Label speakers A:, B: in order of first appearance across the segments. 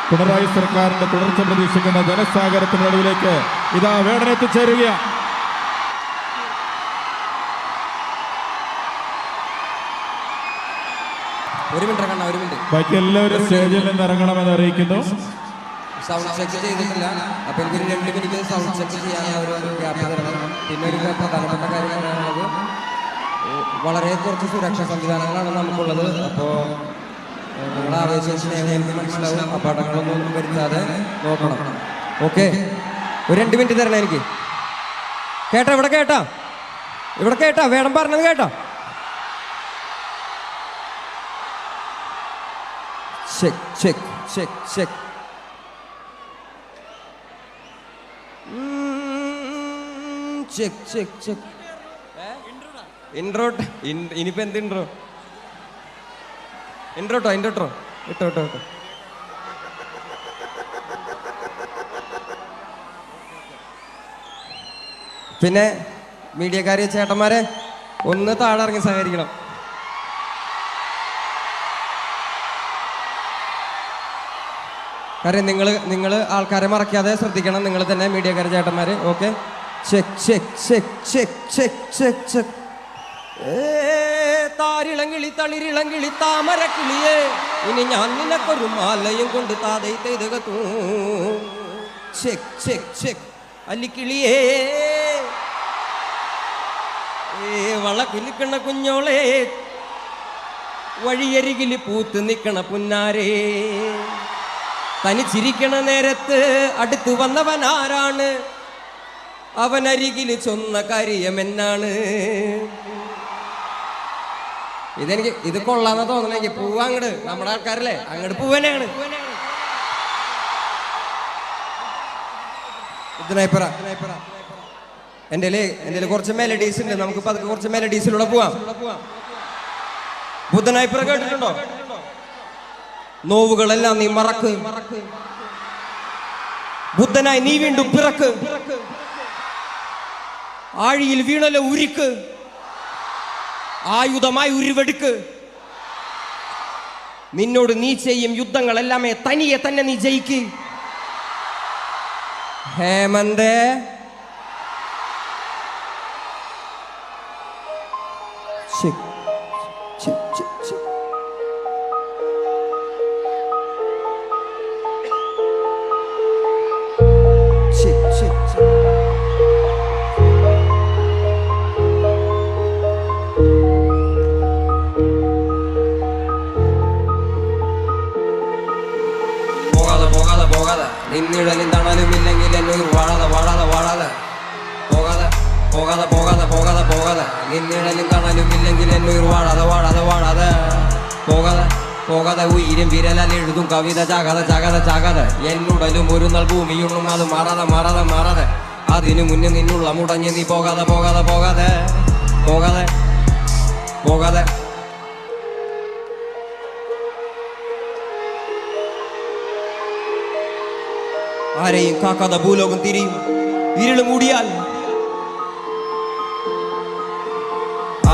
A: പിണറായി സർക്കാരിന്റെ തുടർച്ച പ്രതീക്ഷിക്കുന്ന ജനസാഗരത്തിന്റെ നടുവിലേക്ക് ഇതാ വേടൻ എത്തിച്ചേരുകയാണ്. ബാക്കി എല്ലാവരും സ്റ്റേജിൽ നിന്ന് ഇറങ്ങണമെന്ന് അറിയിക്കുന്നു.
B: സൗണ്ട് ചെക്ക് ചെയ്തിട്ടില്ല. അപ്പൊ എനിക്കൊരു 2 മിനിറ്റ് സൗണ്ട് ചെക്ക് ചെയ്യാൻ ഒരു ഗ്യാപ്പ് തരണം. പിന്നെ ഒരു പ്രധാനപ്പെട്ട കാര്യം പറയാനുള്ളത്, വളരെ കുറച്ച് സുരക്ഷാ സംവിധാനങ്ങളാണ് നമുക്കുള്ളത്. അപ്പോൾ നിങ്ങളുടെ ആവേശം സ്നേഹം എനിക്ക് മനസ്സിലാവും. അപകടങ്ങളൊന്നും വരുത്താതെ നോക്കണം. ഓക്കെ, ഒരു 2 മിനിറ്റ് തരണം എനിക്ക്. കേട്ടോ? ഇവിടെ കേട്ടാ വേണം പറഞ്ഞത് കേട്ടോ? Check check check check. Check check check. Intro ഇനിയിപ്പോ എന്ത് ഇൻട്രോ ഇട്ടോ. പിന്നെ മീഡിയക്കാരെ ചേട്ടന്മാരെ ഒന്ന് താഴെ ഇറങ്ങി സഹകരിക്കണം. കാര്യം നിങ്ങൾ ആൾക്കാരെ മറക്കാതെ ശ്രദ്ധിക്കണം. നിങ്ങൾ തന്നെ മീഡിയക്കാരെ ചേട്ടന്മാര്. Okay, check check check check check check check. താരിളങ്കിളി തളിരിളങ്കിളി താമരക്കിളിയേ, ഇനി ഞാൻ നിനക്കൊരു മാലയും കൊണ്ട് താതൈ തെയ്തകത്തൂ. Check check check. അല്ലിക്കിളിയേ വളക്കിലിക്കണ കുഞ്ഞോളെ, വഴിയരികില് പൂത്ത് നിക്കണ പുന്നാരേ, തനിച്ചിരിക്കണ നേരത്ത് അടുത്ത് വന്നവൻ ആരാണ്? അവനരികില് ചൊന്ന കാര്യമെന്നാണ്. ഇത് കൊള്ളാന്ന് തോന്നണെങ്കി പൂവ് അങ്ങട്, നമ്മുടെ ആൾക്കാരല്ലേ, അങ്ങോട്ട് പൂവനെയാണ്. എന്റെ കുറച്ച് മെലഡീസ് ഉണ്ട്. നമുക്ക് പതുക്കെ കുറച്ച് മെലഡീസിലൂടെ പോവാം. ബുദ്ധനായിപ്പുറ കേട്ടിട്ടുണ്ടോ? നോവുകളെല്ലാം നീ മറക്ക്, ബുദ്ധനായി നീ വീണ്ടും പിറക്ക്, ആഴിയിൽ വീണല ഉരുക്ക്, ആയുധമായി ഉരുവെടുക്ക്. നിന്നോട് നീ ചെയ്യും യുദ്ധങ്ങളെല്ലാമേ തനിയെ തന്നെ നീ ജയിക്ക്. ഹേമന്തേ നിന്നിഴലിൻ തണലും ഇല്ലെങ്കിൽ എന്നൊരു വാഴാതെ നിന്നിഴലിൻ തണലും ഇല്ലെങ്കിൽ എന്നൊരു പോകാതെ ഉയരും വിരലെഴുതും കവിത ചാകാതെ എന്നുടലും ഒരു നാൾ ഭൂമിയുണ്ണും അത് മാറാതെ അതിനു മുന്നേ നിന്നുള്ള മുടങ്ങി നീ പോകാതെ ആരെയും കാക്കാതെ ഭൂലോകം തിരിയും ഇരുള് മൂടിയാൽ.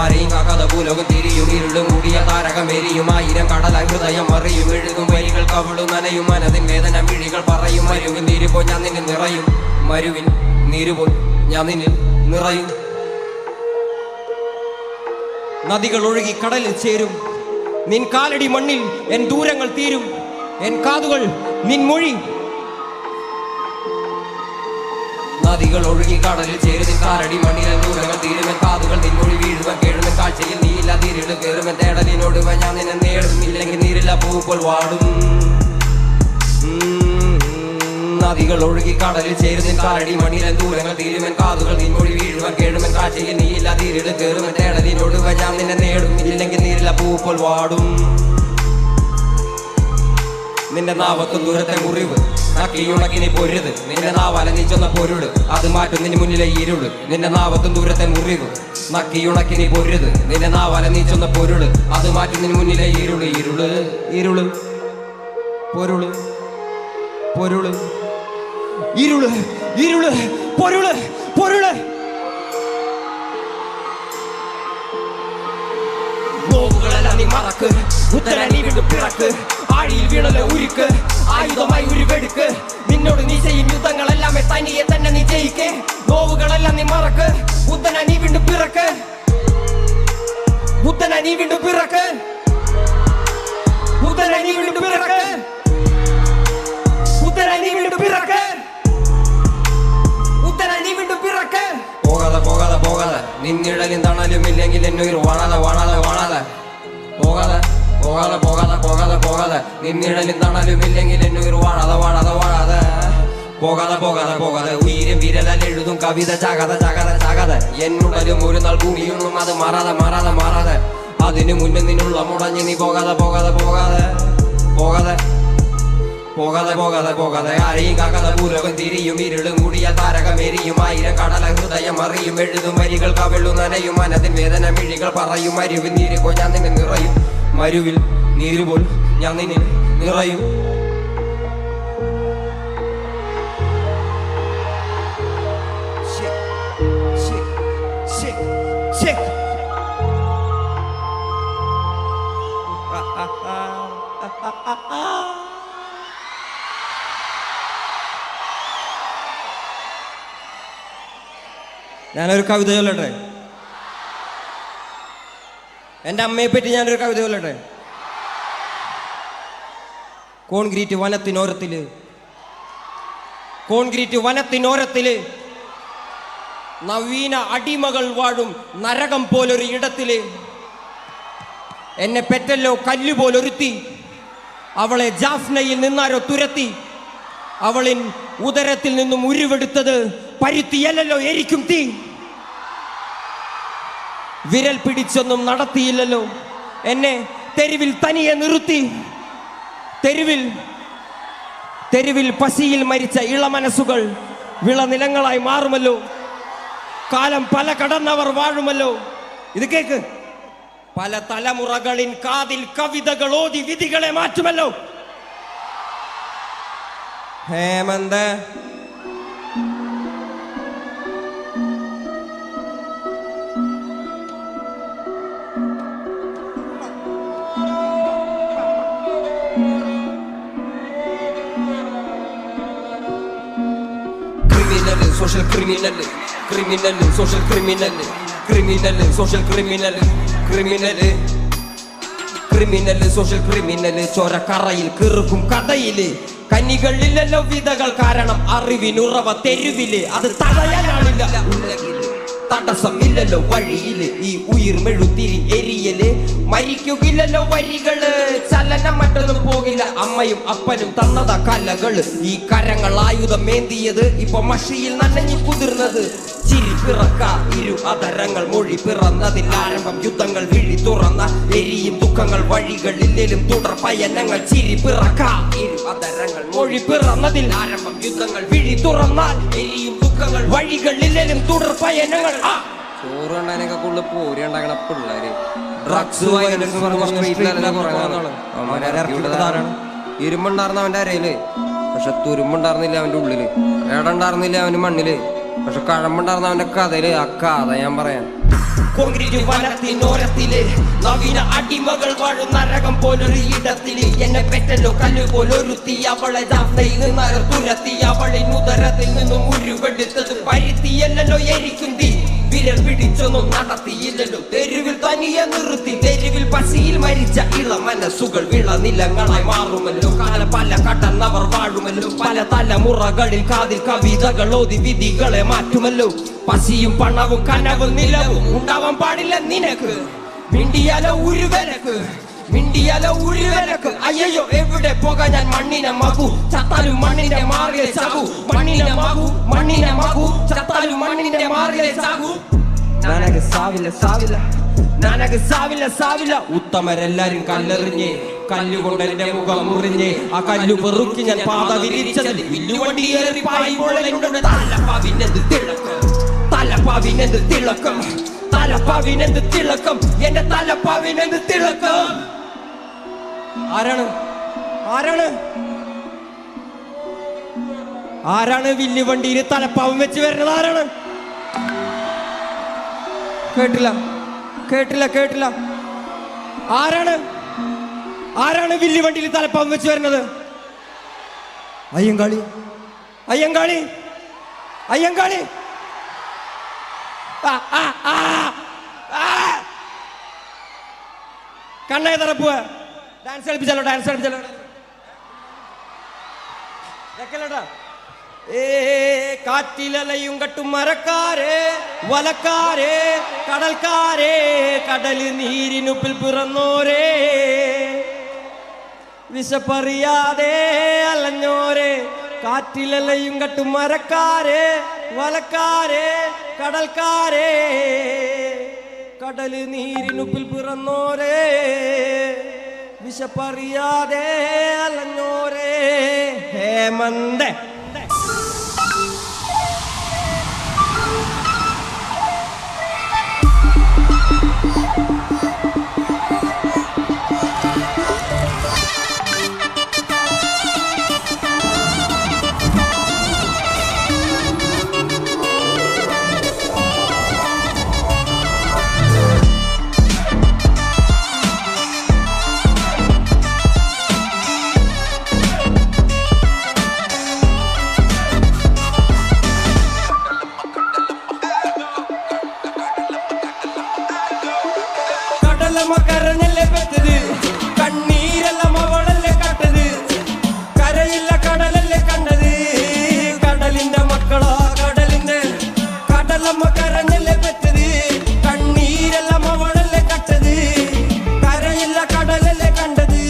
B: ആരെയും കാക്കാതെ ഭൂലോകം തിരിയും ഇരുള് മൂടിയ താരകമേരിയും. 1000 കടലായി ഹൃദയം അറിയും. എഴുതും വരികൾ കവിളും നനയും. മനതിൻ വേദന മിഴികൾ പറയും. മരുവിൻ നീരുപോ ഞാൻ നിന്നിൽ നിറയും. മരുവിൻ നീരുപോ ഞാൻ നിന്നിൽ നിറയും. നദികൾ ഒഴുകി കടലിൽ ചേരും. നിൻ കാലടി മണ്ണിൽ എൻ ദൂരങ്ങൾ തീരും. എൻ കാതുകൾ നിൻ മൊഴി. നദികൾ ഒഴുകി കടലിൽ ചേരുന്ന കാലടി മണ്ണിലെ ദൂരങ്ങൾ തീരുമൻ. കാതുകൾ നിൻമൊഴി വീഴുവൻ. കേഴുമൻ കാഴ്ചയിൽ നീയില്ല തിരിട് കയറുമൻ. തേടലിനോട് ഞാൻ നിന്നെ നേടും. ഇല്ലെങ്കിൽ നീരില്ല പൂപ്പോൾ വാടും. നദികൾ ഒഴുകി കടലിൽ ചേരുന്ന കാലടി മണ്ണിലെ ദൂരങ്ങൾ തീരുമൻ. കാതുകൾ നിൻമൊഴി വീഴുവൻ. കേഴുമൻ കാഴ്ചയിൽ നീയില്ല തിരിട് കയറുമൻ. തേടലിനോട് ഞാൻ നിന്നെ നേടും. ഇല്ലെങ്കിൽ നീരില്ല പൂപ്പോൾ വാടും. നിന്റെ നാവത്തും ദൂരത്തെ മുറിവ് നക്കിയുണക്കിനി പൊരുത്. നിന്റെ നാവാല നീ ചെന്ന പൊരുള് അത് മാറ്റും നിന് മുന്നിലെ ഇരുള്. നിന്റെ നാവത്തും ദൂരത്തെ മുറിവ് നക്കിയുണക്കിനി പൊരുത്. നിന്റെ നാവാല നീ ചെന്ന പൊരുള് അത് മാറ്റും നിന് മുന്നിലെ ഇരുള്. പൊരുള് ഇരുള് പൊരുള്. നോവുകളെല്ലാം നീ മറക്ക്, ഉത്തര നീ വീണ്ടും പിറക്ക്, ആഴിയിൽ വീണല ഉരുക്ക്, ആയുധമായി ചിരിക്കെ നോവുകളെല്ലാം നീ മറക്ക് ബുദ്ധന നീ വീണ്ടും പിറക്ക് ബുദ്ധന നീ വീണ്ടും പിറക്ക് ബുദ്ധന നീ വീണ്ടും പിറക്ക് ബുദ്ധന നീ വീണ്ടും പിറക്ക് ബുദ്ധന നീ വീണ്ടും പിറക്ക് പോകാതെ പോകാതെ പോകാതെ നിന്നിടലും തണലും ഇല്ലെങ്കിൽ എന്നുയിർ വാണാതെ വാണാതെ വാണാതെ പോകാതെ പോകാതെ പോകാതെ പോകാതെ പോകാതെ നിന്നിടലും തണലും ഇല്ലെങ്കിൽ എന്നുയിർ വാണാതെ വാണാതെ വാണാതെ പോകാതെ പോകാതെ പോകാതെ ഉയരും വിരലാൽ എഴുതും കവിത ചാകാതെ ചാകാതെ ചാകാതെ എന്നുടലും ഒരു നാൾ ഭൂമിയൊന്നും അത് മാറാതെ മാറാതെ മാറാതെ അതിനു മുന്നേ നിന്നുള്ള മുടഞ്ഞ് നീ പോകാതെ പോകാതെ പോകാതെ പോകാതെ പോകാതെ പോകാതെ പോകാതെ ആരെയും കാക്കാതെ പൂരകം തിരിയും ഇരുളും കൂടിയ താരകമേരിയും ആയിരം കടല ഹൃദയം അറിയും എഴുതും വരികൾ കവിളു നനയും മനത്തിൻ വേദന മിഴികൾ പറയും മരുവിൽ നീരുപോ ഞാൻ നിന്നെ നിറയും മരുവിൽ നീരുപോൽ ഞാൻ നിന്നെ നിറയും ഞാനൊരു കവിത ചൊല്ലട്ടെ എൻ്റെ അമ്മയെ പറ്റി ഞാനൊരു കവിത ചൊല്ലട്ടെ കോൺക്രീറ്റ് വനത്തിനോരത്തില് നവീന അടിമകൾ വാഴും നരകം പോലൊരു ഇടത്തില് എന്നെ പെറ്റല്ലോ കല്ലുപോലൊരുത്തി അവളെ ജാഫ്നയിൽ നിന്നാരോ തുരത്തി അവളിൻ ഉദരത്തിൽ നിന്നും ഉരുവെടുത്തത് പരുത്തിയല്ലോ എരിക്കും തീ വിരൽ പിടിച്ചൊന്നും നടത്തിയില്ലല്ലോ എന്നെ തെരുവിൽ തനിയെ നിർത്തി തെരുവിൽ പസിയിൽ മരിച്ച ഇളമനസ്സുകൾ വിളനിലങ്ങളായി മാറുമല്ലോ കാലം പല കടന്നവർ വാഴുമല്ലോ ഇത് കേക്ക് പല തലമുറകളിൻ കാതിൽ കവിതകൾ ഓതി വിധികളെ മാറ്റുമല്ലോ Hemant social criminal social criminal social criminal ചോരക്കറയിൽ കിറുക്കും കഥയില് കന്നികളില്ലല്ലോ വിധകൾ കാരണം അറിവിനുറവ തെരുവില് അത് തടയാനാണില്ല തടസ്സം ഇല്ലല്ലോ വഴിയില് ഈ ഉയിർ മെഴുത്തിരി എരിയല് മരിക്കുകില്ലല്ലോ വരികള് ചലനം മറ്റൊന്നും പോകില്ല അമ്മയും അപ്പനും തന്നത കലകള് ഈ കരങ്ങൾ ആയുധം മേന്തിയത് ഇപ്പൊ മഷിയിൽ നനഞ്ഞു കുതിർന്നത് ചിരി പിറക്ക ഇരു അതരങ്ങൾ മൊഴി പിറന്നതിൽ ആരംഭം യുദ്ധങ്ങൾ വിഴി തുറന്ന എരിയും ദുഃഖങ്ങൾ വഴികളിലും തുടർ പയനങ്ങൾ ചിരി പിറക്ക ഇരു അതരങ്ങൾ മൊഴി പിറന്നതിൽ ആരംഭം യുദ്ധങ്ങൾ വിഴി തുറന്നാൽ എരിയും ദുഃഖങ്ങൾ വഴികളിലും തുടർ പയനങ്ങൾ ചോറ് കണ്ടാനൊക്കെ കൂടുതൽ പോരി ഉണ്ടാക്കണ പിള്ളേര് ഡ്രഗ്സ് ഇരുമ്പുണ്ടായിരുന്ന അവന്റെ അരയില് പക്ഷെ തുരുമ്പുണ്ടായിരുന്നില്ല അവന്റെ ഉള്ളില് ഏടുണ്ടായിരുന്നില്ല അവന് മണ്ണില് പക്ഷെ കഴമ്പുണ്ടായിരുന്ന അവന്റെ കഥയില് ആ കഥ ഞാൻ പറയാം കോൺക്രീറ്റ് വനത്തിനോരത്തില് നവീന അടിമകൾ വാഴും നരകം പോലൊരു ഇടത്തില് എന്നെ പെറ്റല്ലോ കല്ല് പോലൊരുത്തി അവളെ ജാഫ്നയിൽ നിന്നാരോ തുരത്തി അവളിൻ ഉദരത്തിൽ നിന്നും ഉരുവെടുത്തത് പരുത്തിയല്ലോ എരിക്കും തീ വിരൽ പിടിച്ചൊന്നും നടത്തിയില്ലല്ലോ തെരുവിൽ തനിയെ നിർത്തി തെരുവിൽ പസിയിൽ മരിച്ച ഇളമനസ്സുകൾ വിളനിലങ്ങളായി മാറുമല്ലോ കാലം പല കടന്നവർ വാഴുമല്ലോ പല തലമുറകളിൽ കാതിൽ കവിതകൾ ഓതി വിധികളെ മാറ്റുമല്ലോ പസിയും പണവും കനവും നിലവും ഉണ്ടാവാൻ പാടില്ല നിനക്ക് മിണ്ടിയാലോ ഉരുവനക്ക് അയ്യോ എവിടെ പോകാൻ ഞാൻ മണ്ണിനെ മകു ചത്താലും മണ്ണിന്റെ മാറിയ ചാകു മണ്ണിനെ മകു ചത്താലും മണ്ണിന്റെ മാറിയ ചാകു സാവില്ല ഉത്തമരെല്ലാരും കല്ലെറിഞ്ഞ് കല്ലുകൊണ്ട് എന്റെ മുഖം മുറിഞ്ഞ് ആ കല്ലു പെറുക്കി ഞാൻ പാത വിരിച്ചതിൽ വില്ലുവണ്ടിയേറി പായുമ്പോൾ തലപ്പാവിനെന്ത് തിളക്കം എന്റെ തലപ്പാവിനെന്ത് തിളക്കം ആരാണ് വില്ലുവണ്ടിയിൽ തലപ്പാവും വെച്ച് വരുന്നത് ആരാണ് കേട്ടില്ല ആരാണ് വില്ലുവണ്ടിയിൽ തലപ്പാവും വെച്ച് വരുന്നത് അയ്യങ്കാളി അയ്യങ്കാളി കണ്ണേ തറപ്പുവ ഡാൻസ് കളിപ്പിച്ചല്ലോ കാറ്റിലലയും കട്ടും മരക്കാരെ വലക്കാരെ കടൽക്കാരെ കടല് നീരിനുപ്പിൽ പിറന്നോരേ വിശപ്പറിയാതെ അലഞ്ഞോരെ കാറ്റിലലയും കട്ടും മരക്കാരെ വലക്കാരെ കടൽക്കാരെ കടല് നീരിനുപ്പിൽ പിറന്നോരേ വിശപ്പറിയാതെ അലഞ്ഞോരേ ഹേമന്ത കരഞ്ഞല്ലേ പെട്ടത് കണ്ണീരെല്ലാം അവളല്ലേ കട്ടത് കരയില്ല കടലല്ലേ കണ്ടത് കടലിന്റെ മക്കളാ കടലിന്റെ കടലമ്മ കരഞ്ഞല്ലേ പെട്ടത് കണ്ണീരെല്ലാം അവളല്ലേ കട്ടത് കരയില്ല കടലല്ലേ കണ്ടത്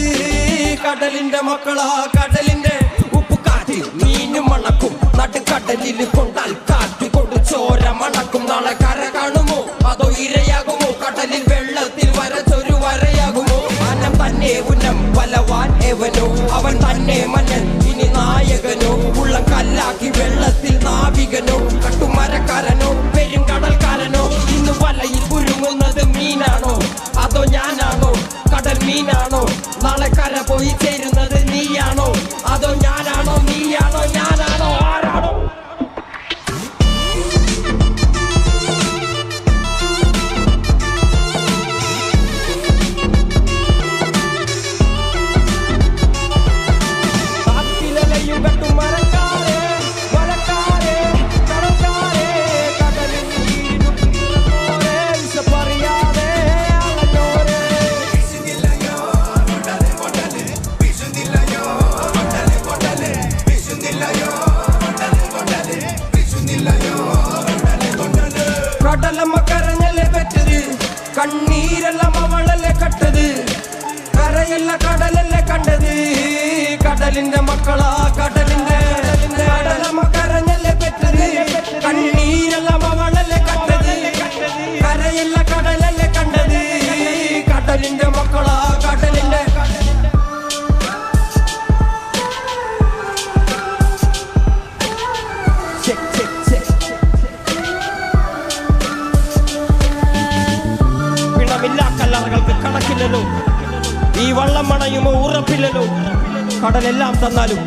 B: കടലിന്റെ മക്കളാ കടലിന്റെ ഉപ്പ് കാറ്റ് മീനും മണക്കും നടുക്കടലിൽ കൊണ്ടാൽ കാറ്റ് കൊണ്ട് ചോര മണക്കും നാളെ കര കാണുമോ അതോ ഇരയാകുമോ കടലിൽ വെള്ളത്തിൽ വരച്ചൊരു വരയാകുമോ അനം തന്നെ ഉന്നം ബലവാൻ എവനോ അവൻ തന്നെ മന്നൻ ഇനി നായകനോ ഉള്ളം കല്ലാക്കി വെള്ളത്തിൽ നാവികനോ കട്ടുമരക്കാരനോ പെരും കടൽക്കാരനോ ഇന്ന് വലയിൽ കുരുങ്ങുന്നത് മീനാണോ അതോ ഞാനാണോ കടൽ മീനാണോ നാളെ കര പോയി ചേരുന്നത് നീയാണോ അതോ ഞാനാണോ നീയാണോ ഞാനാണോ ആരാണോ കടലമ്മ കരഞ്ഞല്ലേ പെറ്റത് കണ്ണീരെല്ലാം അവളല്ലേ കട്ടത് കരയല്ല കടലല്ലേ കണ്ടത് കടലിന്റെ മക്കളാ കടലിന്റെ കടലമ്മ കരഞ്ഞല്ലേ പെറ്റത് കണ്ണീരെല്ലാം അവളല്ലേ കട്ടത് കരയല്ല കടലല്ലേ കണ്ടത് കടലിന്റെ മക്കളാ കടലിന്റെ കല്ലറകൾക്ക് കണക്കില്ലല്ലോ ഈ വള്ളം മണയുമോ ഉറപ്പില്ലല്ലോ കടലെല്ലാം തന്നാലും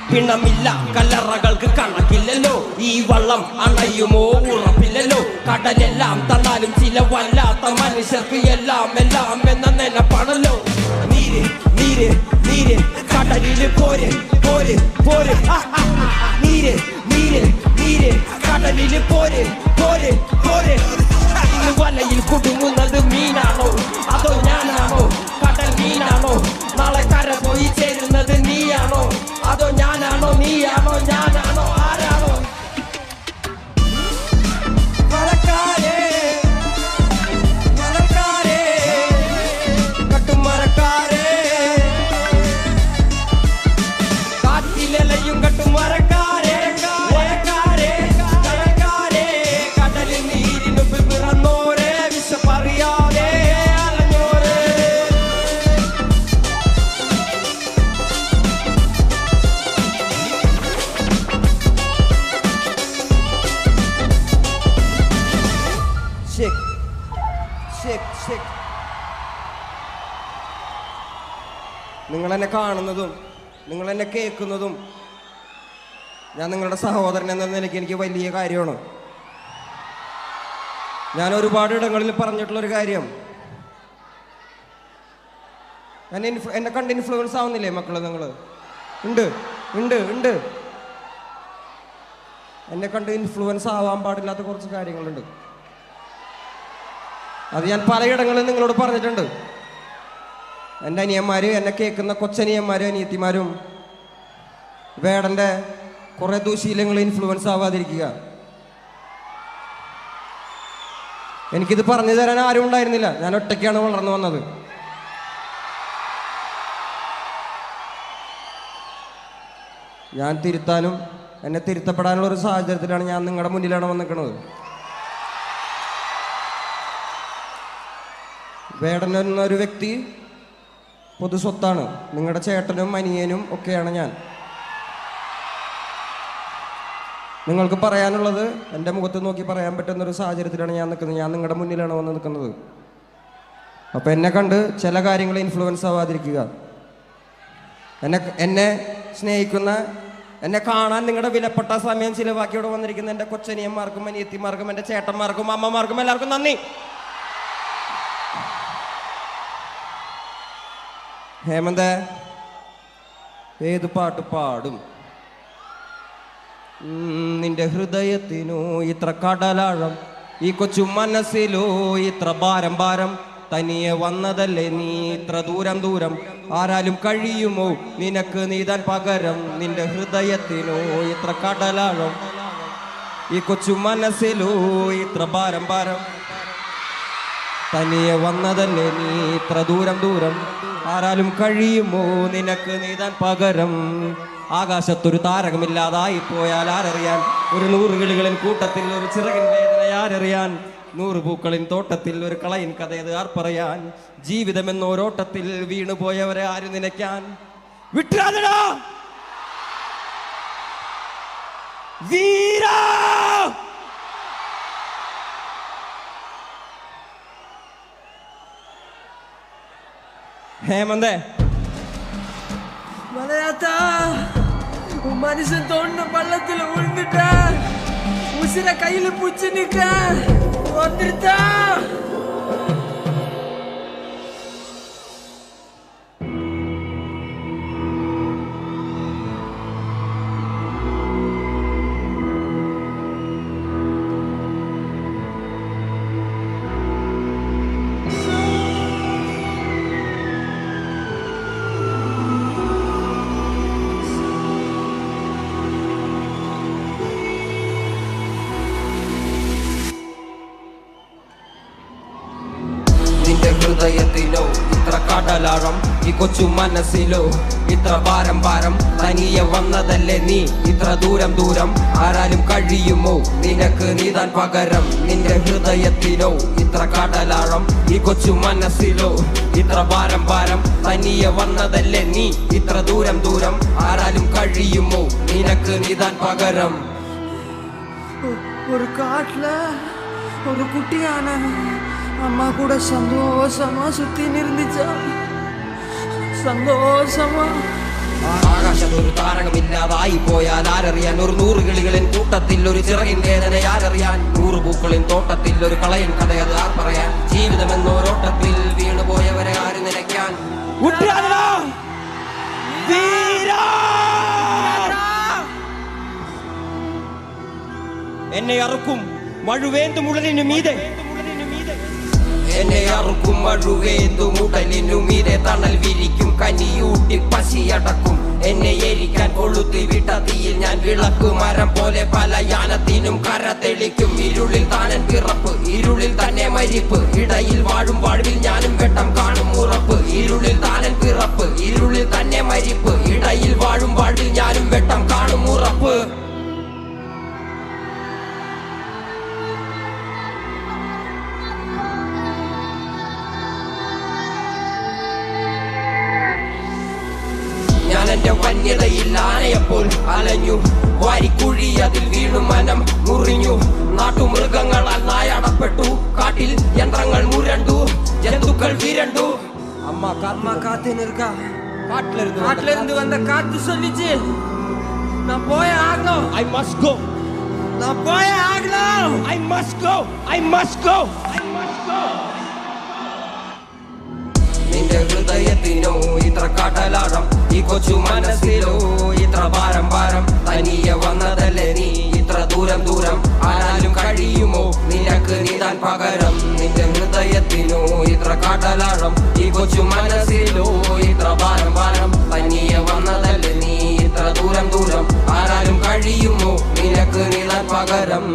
B: പിണമില്ല കല്ലറകൾക്ക് കണക്കില്ലല്ലോ ഈ വള്ളം അണയുമോ ഉറപ്പില്ലല്ലോ കടലെല്ലാം തന്നാലും ചില വല്ലാത്ത മനുഷ്യർക്ക് എല്ലാം എന്ന നിലപ്പാണല്ലോ നീര് നീര് നീര് കടലില് പോര് പോര് പോര് നീര് നീര് നീര് കടലില് പോര് പോര് പോര് ഇന്ന് വലയിൽ കുടുങ്ങുന്നത് മീനാണോ അതോ ഞാനാണോ കടൽ മീനാണോ നാളെ കര പോയി ചേരുന്നത് നീയാണോ അതോ ഞാനാണോ നീയാണോ ഞാനാണോ ആരാണോ മരക്കാരേ മരക്കാരേ കട്ടുമരക്കാരേ കാറ്റിലലയും കട്ടുമരക്കാരേ മരക്കാരേ കടൽക്കാരേ കടലിൽ നീരിനുപ്പിൽ പിറന്നോരേ വിശപ്പറിയാതെ അലഞ്ഞോരേ നിങ്ങളെന്നെ കാണുന്നതും നിങ്ങളെന്നെ കേൾക്കുന്നതും ഞാൻ നിങ്ങളുടെ സഹോദരൻ എന്ന നിലയ്ക്ക് എനിക്ക് വലിയ കാര്യമാണ്. ഞാൻ ഒരുപാട് ഇടങ്ങളിൽ പറഞ്ഞിട്ടുള്ളൊരു കാര്യം, എന്നെ കണ്ട് ഇൻഫ്ലുവൻസ് ആവുന്നില്ലേ മക്കള്? നിങ്ങൾ ഉണ്ട് ഉണ്ട് ഉണ്ട് എന്നെ കണ്ട് ഇൻഫ്ലുവൻസ് ആവാൻ പാടില്ലാത്ത കുറച്ച് കാര്യങ്ങളുണ്ട്. അത് ഞാൻ പലയിടങ്ങളിൽ നിങ്ങളോട് പറഞ്ഞിട്ടുണ്ട്. എൻ്റെ അനിയന്മാർ, എന്നെ കേൾക്കുന്ന കൊച്ചനിയന്മാരും അനിയത്തിമാരും വേടൻ്റെ കുറേ ദൂശീലങ്ങൾ ഇൻഫ്ലുവൻസ് ആവാതിരിക്കുക. എനിക്കിത് പറഞ്ഞു തരാൻ ആരും ഉണ്ടായിരുന്നില്ല. ഞാൻ ഒറ്റയ്ക്കാണ് വളർന്നു വന്നത്. ഞാൻ തിരുത്താനും എന്നെ തിരുത്തപ്പെടാനുള്ള ഒരു സാഹചര്യത്തിലാണ് ഞാൻ നിങ്ങളുടെ മുന്നിലാണ് വന്നിരിക്കുന്നത്. വേടൻ എന്നൊരു വ്യക്തി പൊതു സ്വത്താണ്. നിങ്ങളുടെ ചേട്ടനും അനിയനും ഒക്കെയാണ് ഞാൻ. നിങ്ങൾക്ക് പറയാനുള്ളത് എൻ്റെ മുഖത്ത് നോക്കി പറയാൻ പറ്റുന്നൊരു സാഹചര്യത്തിലാണ് ഞാൻ നിൽക്കുന്നത്. ഞാൻ നിങ്ങളുടെ മുന്നിലാണ് വന്ന് നിൽക്കുന്നത്. അപ്പോൾ എന്നെ കണ്ട് ചില കാര്യങ്ങൾ ഇൻഫ്ലുവൻസ് ആവാതിരിക്കുക. എന്നെ സ്നേഹിക്കുന്ന, എന്നെ കാണാൻ നിങ്ങളുടെ വിലപ്പെട്ട സമയം ചിലവാക്കി ഇവിടെ വന്നിരിക്കുന്ന എൻ്റെ കൊച്ചനിയന്മാർക്കും അനിയത്തിമാർക്കും എൻ്റെ ചേട്ടന്മാർക്കും അമ്മമാർക്കും എല്ലാവർക്കും നന്ദി. ഹേമന്ത് ഏത് പാട്ട് പാടും? നിന്റെ ഹൃദയത്തിനോ ഇത്ര കടലാഴം, ഈ കൊച്ചു മനസ്സിലോ ഇത്ര ഭാരം ഭാരം, തനിയെ വന്നതല്ലേ നീ ഇത്ര ദൂരം ദൂരം, ആരാലും കഴിയുമോ നിനക്ക് നീതാൻ പകരം? നിന്റെ ഹൃദയത്തിനോ ഇത്ര കടലാഴം, ഈ കൊച്ചു മനസ്സിലോ ഇത്ര ഭാരം ഭാരം, തനിയെ വന്നതല്ലേ നീ ഇത്ര ദൂരം ദൂരം, ആരാലും കഴിയുമോ നിനക്ക് നീതാൻ പകരം? ആകാശത്തൊരു താരകമില്ലാതായി പോയാൽ ആരറിയാൻ? ഒരു 100 കിളികളിൻ കൂട്ടത്തിൽ ഒരു ചിറകിൻ വേദന ആരറിയാൻ? 100 പൂക്കളിൻ തോട്ടത്തിൽ ഒരു കളയിൻ കഥയത് ആർ പറയാൻ? ജീവിതം എന്നോരോട്ടത്തിൽ വീണുപോയവരെ ആര് നനയ്ക്കാൻ? വിട്ടാതടാ വീരാ! ഹേമന്തേ
C: മലയാത്താ മനുഷ്യൻ തോന്നുന്ന പള്ളത്തിൽ ഉഴുന്നിട്ടാ ഉസിര കയ്യിൽ പുച്ചു നിക്ക വന്നിരുത്താ.
B: ഹൃദയത്തിലോ ഇത്ര കടലാഴം, ഈ കൊച്ചു മനസ്സിലോ ഇത്ര ഭാരം ഭാരം, തനിയെ വന്നതല്ലേ നീ ഇത്ര ദൂരം ദൂരം, ആരാലും കഴിയുമോ നിനക്ക് നീതാൻ പകരം? നിന്റെ ഹൃദയത്തിലോ ഇത്ര കടലാഴം, ഈ കൊച്ചു മനസ്സിലോ ഇത്ര ഭാരം ഭാരം, തനിയെ വന്നതല്ലേ നീ ഇത്ര ദൂരം ദൂരം, ആരാലും കഴിയുമോ നിനക്ക് നീതാൻ പകരം?
C: ഒരു കാട്ടില ഒരു കുട്ടിയാണ് அம்மா கூட சந்தோஷமா சுத்தி நிறுந்துச்சா சந்தோஷமா.
B: ആകാശത്തൊരു താരകമില്ലാതായി പോയാൽ ആരറിയാൻ? ഒരു 100 കിളികളിൻ കൂട്ടത്തിൽ ഒരു ചിറകിൻ വേദന ആരറിയാൻ? 100 പൂക്കളിൻ തോട്ടത്തിൽ ഒരു കളയിൻ കഥയത് ആർ പറയാൻ? ജീവിതം എന്നോരോട്ടത്തിൽ വീണുപോയവരെ ആര് നനയ്ക്കാൻ? എന്നെ അറുക്കും മഴുവേന്തും ഉടലിനു മീതെ, എന്നെ അറുക്കും മഴുവേന്തും ഉടലിനു മീതെ, തണൽ വിരിക്കും കനിയൂട്ടി പശിയടക്കും, എന്നെ എരിക്കാൻ കൊളുത്തി വിട്ട തീയിൽ ഞാൻ വിളക്ക് മരം പോലെ പല യാനത്തിനും കര തെളിക്കും. ഇരുളിൽ താനൻ പിറപ്പ്, ഇരുളിൽ തന്നെ മരിപ്പ്, ഇടയിൽ വാഴും വാഴ്വിൽ ഞാനും വെട്ടം കാണും ഉറപ്പ്. ഇരുളിൽ താനൻ പിറപ്പ്, ഇരുളിൽ തന്നെ മരിപ്പ്, ഇടയിൽ വാഴും വാഴ്വിൽ ഞാനും വെട്ടം കാണും ഉറപ്പ്. ഞാൻ എന്റെ വന്യതയിൽ ആനയപ്പോൾ അലഞ്ഞു, വാരിക്കുഴി അതിൽ വീണു മനം മുറിഞ്ഞു. നാട്ടുമൃഗങ്ങളാൽ നായാടപ്പെട്ടു, കാട്ടിൽ യന്ത്രങ്ങൾ മുരണ്ടു, ജന്തുക്കൾ വിരണ്ടു.
C: அம்மா காத்துன்னு இருக்கா. காட்டுல இருந்து வந்த காத்து சொல்லிச்சு நான் போய ஆகணும்.
B: I must go.
C: நான் போய ஆகணும்.
B: I must go. I must go. I must go.
C: നിന്റെ ഹൃദയത്തിനോ ഇത്ര കടലാഴം, ഈ കൊച്ചു മനസ്സിലോ ഇത്ര ഭാരം ഭാരം. തനിയെ വന്നതല്ലേ നീ ഇത്ര ദൂരം ദൂരം, ആരാലും കഴിയുമോ നിനക്ക് നീതാൻ പകരം. നിന്റെ ഹൃദയത്തിനോ ഇത്ര കടലാഴം, ഈ കൊച്ചു മനസ്സിലോ ഇത്ര ഭാരം ഭാരം. തനിയെ വന്നതല്ലേ നീ ഇത്ര ദൂരം ദൂരം, ആരാലും കഴിയുമോ നിനക്ക് നീതാൻ പകരം.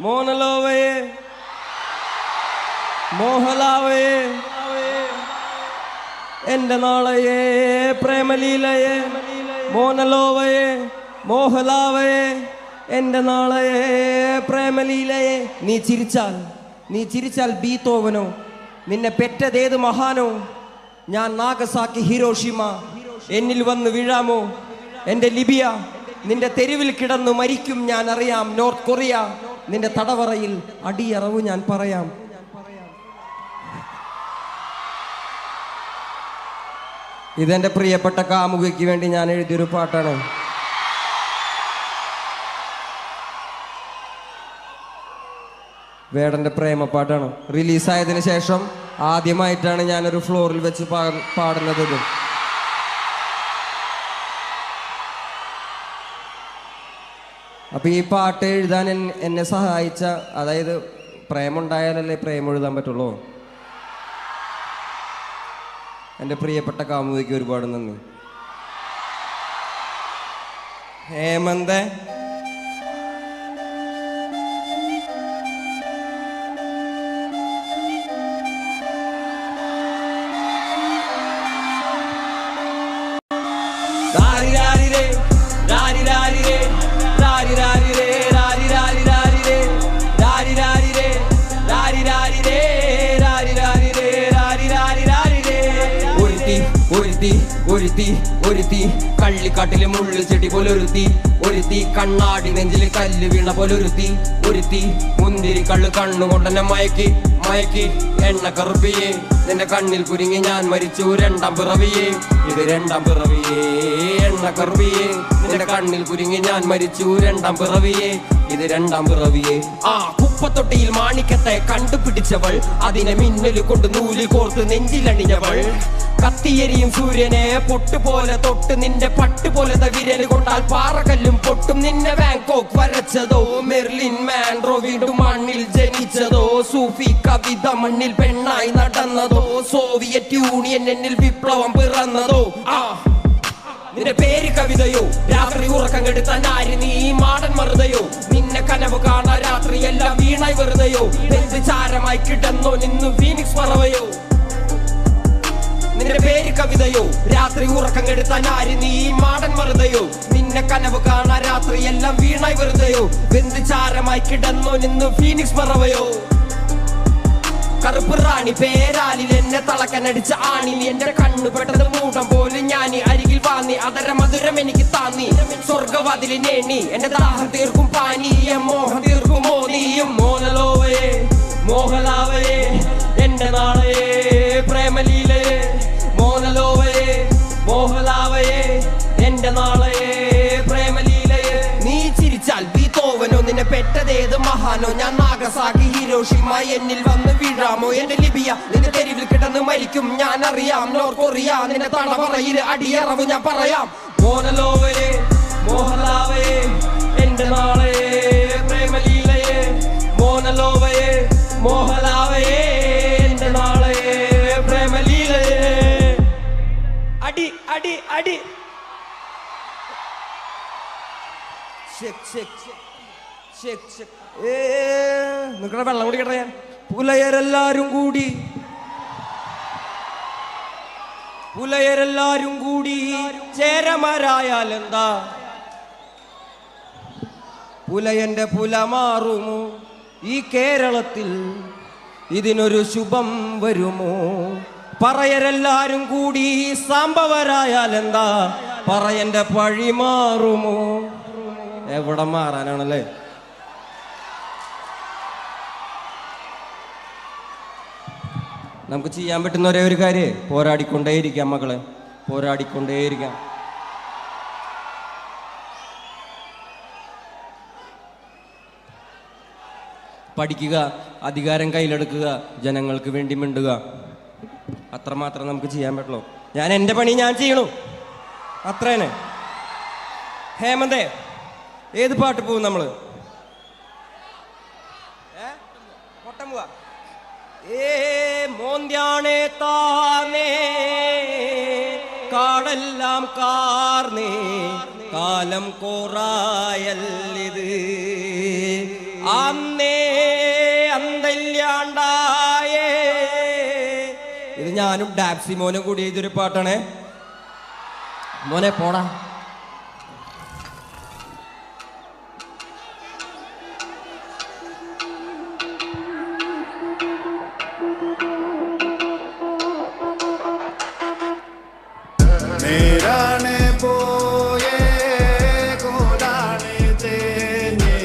C: മോനലോവയെ മോഹലാവയെ എന്റെ നാളയെ പ്രേമലീലയെ. മോനലോവയെ മോഹലാവയെ എന്റെ നാളയെ പ്രേമലീലയെ. നീ ചിരിച്ചാൽ ബീത്തോവനോ, നിന്നെ പെറ്റതേത് മഹാനോ. ഞാൻ നാഗസാക്കി ഹിരോഷിമ, എന്നിൽ വന്ന് വീഴാമോ എന്റെ ലിബിയ. നിന്റെ തെരുവിൽ കിടന്നു മരിക്കും ഞാൻ അറിയാം നോർത്ത് കൊറിയ. നിന്റെ തടവറയിൽ അടിയറവ് ഞാൻ പറയാം. ഇതെന്റെ പ്രിയപ്പെട്ട കാമുകിക്ക് വേണ്ടി ഞാൻ എഴുതിയൊരു പാട്ടാണ്. വേടന്റെ പ്രേമപ്പാട്ടാണ്. റിലീസായതിനു ശേഷം ആദ്യമായിട്ടാണ് ഞാനൊരു ഫ്ലോറിൽ വെച്ച് പാടുന്നത്. അപ്പൊ ഈ പാട്ട് എഴുതാൻ എന്നെ സഹായിച്ച, അതായത് പ്രേമുണ്ടായാലല്ലേ പ്രേമം എഴുതാൻ പറ്റുള്ളൂ. എൻ്റെ പ്രിയപ്പെട്ട കാമുകിക്ക് ഒരുപാട് നന്ദി. ഹേമന്ത് ഒരുത്തി കള്ളിക്കാട്ടിലെ മുള്ളു ചെടി പോലൊരുത്തി. ഒരുത്തി കണ്ണാടി നെഞ്ചിൽ കല്ല് വീണ പോലൊരുത്തി. മുന്തിരി കള്ള് കണ്ണുകൊണ്ടെന്നെ മയക്കി എണ്ണ കറുപ്പിയെ. നിന്റെ കണ്ണിൽ കുരുങ്ങി ഞാൻ മരിച്ചു രണ്ടാം പിറവിയെ. ഇത് രണ്ടാം പിറവിയെ എണ്ണ കറുപ്പിയെ. നിന്റെ കണ്ണിൽ കുരുങ്ങി ഞാൻ മരിച്ചു രണ്ടാം പിറവിയെ. ഇത് രണ്ടാം പിറവിയെ. ആ കുപ്പത്തൊട്ടിയിൽ മാണിക്കത്തെ കണ്ടുപിടിച്ചവൾ, അതിനെ മിന്നല് കൊണ്ട് നൂല് കോർത്ത് നെഞ്ചിലണിഞ്ഞവൾ. കത്തിയെരിയും സൂര്യനെ പൊട്ടുപോലെ തൊട്ട്, നിന്റെ പട്ടുപോലത്തെ വിരല് കൊണ്ടാൽ പാറകല്ലും പൊട്ടും. നിന്നെ ബാങ്കോക്ക് വരച്ചതോ മെർലിൻ മാൻഡ്രോ വീണ്ടും മണ്ണിൽ ജനിച്ചതോ. സൂഫി കവിത മണ്ണിൽ പെണ്ണായി നടന്നതോ. സോവിയറ്റ് യൂണിയൻ എന്നിൽ വിപ്ലവം പിറന്നതോ. നിന്റെ പേര് കവിതയോ, രാത്രി ഉറക്കം കെടുത്താൻ ആര് നീ മാടൻ മറുതയോ. നിന്നെ കനവ് കാണാ രാത്രി എല്ലാം വീണായി വെറുതെയോ. എന്ത് ചാരമായി കിടന്നോ നിന്നു ഫീനിക്സ് പറവയോ. നിന്റെ പേര് കവിതയോ, രാത്രി ഉറക്കം കെടുത്താൻ ആര് നീ മാടൻ മറുതയോ. നിന്നെ കനവ് കാണാ രാത്രി എല്ലാം വീണായി വെറുതെയോ. എന്ത് ചാരമായി കിടന്നോ നിന്നു ഫീനിക്സ് പറവയോ. കറുപ്പ് റാണി പേരാലിൽ എന്നെ തളക്കനടിച്ച ആണി. എന്റെ കണ്ണു പെട്ടത് മൂടം പോലെ ഞാൻ അരികിൽ വാന്നി. അതര മധുരം എനിക്ക് താന്നി സ്വർഗവാതിലിനേണി. എന്റെ ദാഹം തീർക്കും പാനീയ മോഹം തീർക്കുമോ നീയും. മോനലോവയെ മോഹലാവയെ എന്റെ നാളയെ പ്രേമലീലയെ. മോനലോവയെ മോഹലാവയെ എന്റെ നാളയെ പ്രേമലീലയെ. നീ ചിരിച്ചാൽ ബീത്തോവനോ, നിന്നെ പെറ്റതേത് മഹാനോ. ഞാൻ നാഗസാക്കി ഹിരോഷിമ, എന്നിൽ വന്ന് വീഴാമോ എന്റെ ലിബിയ. നിന്റെ തെരുവിൽ കിടന്ന് മരിക്കും ഞാൻ അറിയാം നോർത്ത് കൊറിയ. നിന്റെ തടവറയിൽ അടിയറവ് ഞാൻ പറയാം. മോനലോവയെ മോഹലാവയെ എന്റെ നാളയെ പ്രേമലീലയെ. മോനലോവയെ മോഹലാവയെ എന്റെ നാളയെ പ്രേമലീലയെ. അടി അടി അടി നിങ്ങളുടെ വെള്ളം കുടിക്കട്ടെ ഞാൻ. പുലയരെല്ലാരും കൂടി ചേരമരായാൽ എന്താ. പുലയന്റെ പുല മാറുമോ ഈ കേരളത്തിൽ. ഇതിനൊരു ശുഭം വരുമോ? പറയരെല്ലാരും കൂടി സാമ്പവരായാൽ എന്താ? പറയന്റെ പഴി മാറുമോ? എവിടെ മാറാനാണല്ലേ? നമുക്ക് ചെയ്യാൻ പറ്റുന്ന ഒരേ ഒരു കാര്യം പോരാടിക്കൊണ്ടേയിരിക്കാം മക്കളെ, പോരാടിക്കൊണ്ടേയിരിക്കാം. പഠിക്കുക, അധികാരം കയ്യിലെടുക്കുക, ജനങ്ങൾക്ക് വേണ്ടി മിണ്ടുക. അത്രമാത്രം നമുക്ക് ചെയ്യാൻ പറ്റുള്ളൂ. ഞാൻ എൻ്റെ പണി ഞാൻ ചെയ്യണു, അത്രേനെ. ഹേമന്തേ, ഏത് പാട്ട് പോവും നമ്മള്? പൊട്ടമ്പുവ. മോന്ത്യാണേ താനേ കാടെല്ലാം കാർന്നേ കാലം കോറായല്ലിത് അന്നേ അന്തല്യാണ്ടായേ. ഇത് ഞാനും ഡാപ്സി മോനും കൂടി ഇതൊരു പാട്ടാണേ. മോനെ പോടാ.
D: നേരാണ് പോയേ കോലാണ് തേഞ്ഞേ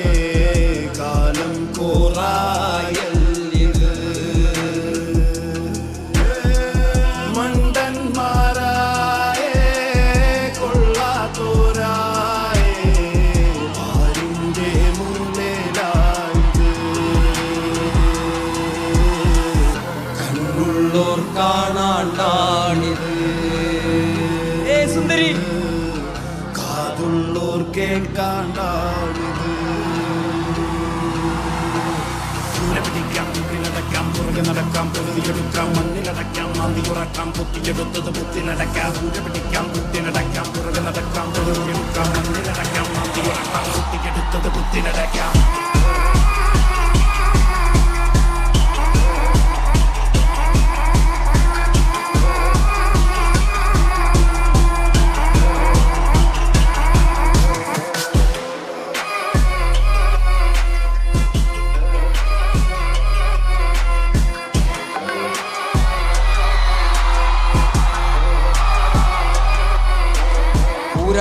D: കാലം കോറായല്ലിത് മണ്ടന്മാരായേ കൊള്ളാത്തോരായേ ആരിൻ്റെ മുന്നിലായത്
C: കണ്ണുള്ളോർ കാണാണ്ടാണിത്. സുന്ദരി
D: കാതുള്ളോർ കേൾക്കാണ്ടാണിത്. പിടിക്കാം, കിളടക്കാം, പുറകെ നടക്കാം, പൊരുതിയെടുക്കാം, മണ്ണിലടക്കാം, മാന്തിയുറക്കാം, പൊത്തിയെടുത്തത് പുത്തിലടക്കാം. പിടിക്കാം, കുത്തിനടക്കാം, പുറകെ നടക്കാം, പൊരുതിയെടുക്കാം, മണ്ണിലടക്കാം, മാന്തിയുറക്കാം, പൊത്തിയെടുത്തത് പുത്തിലടക്കാം.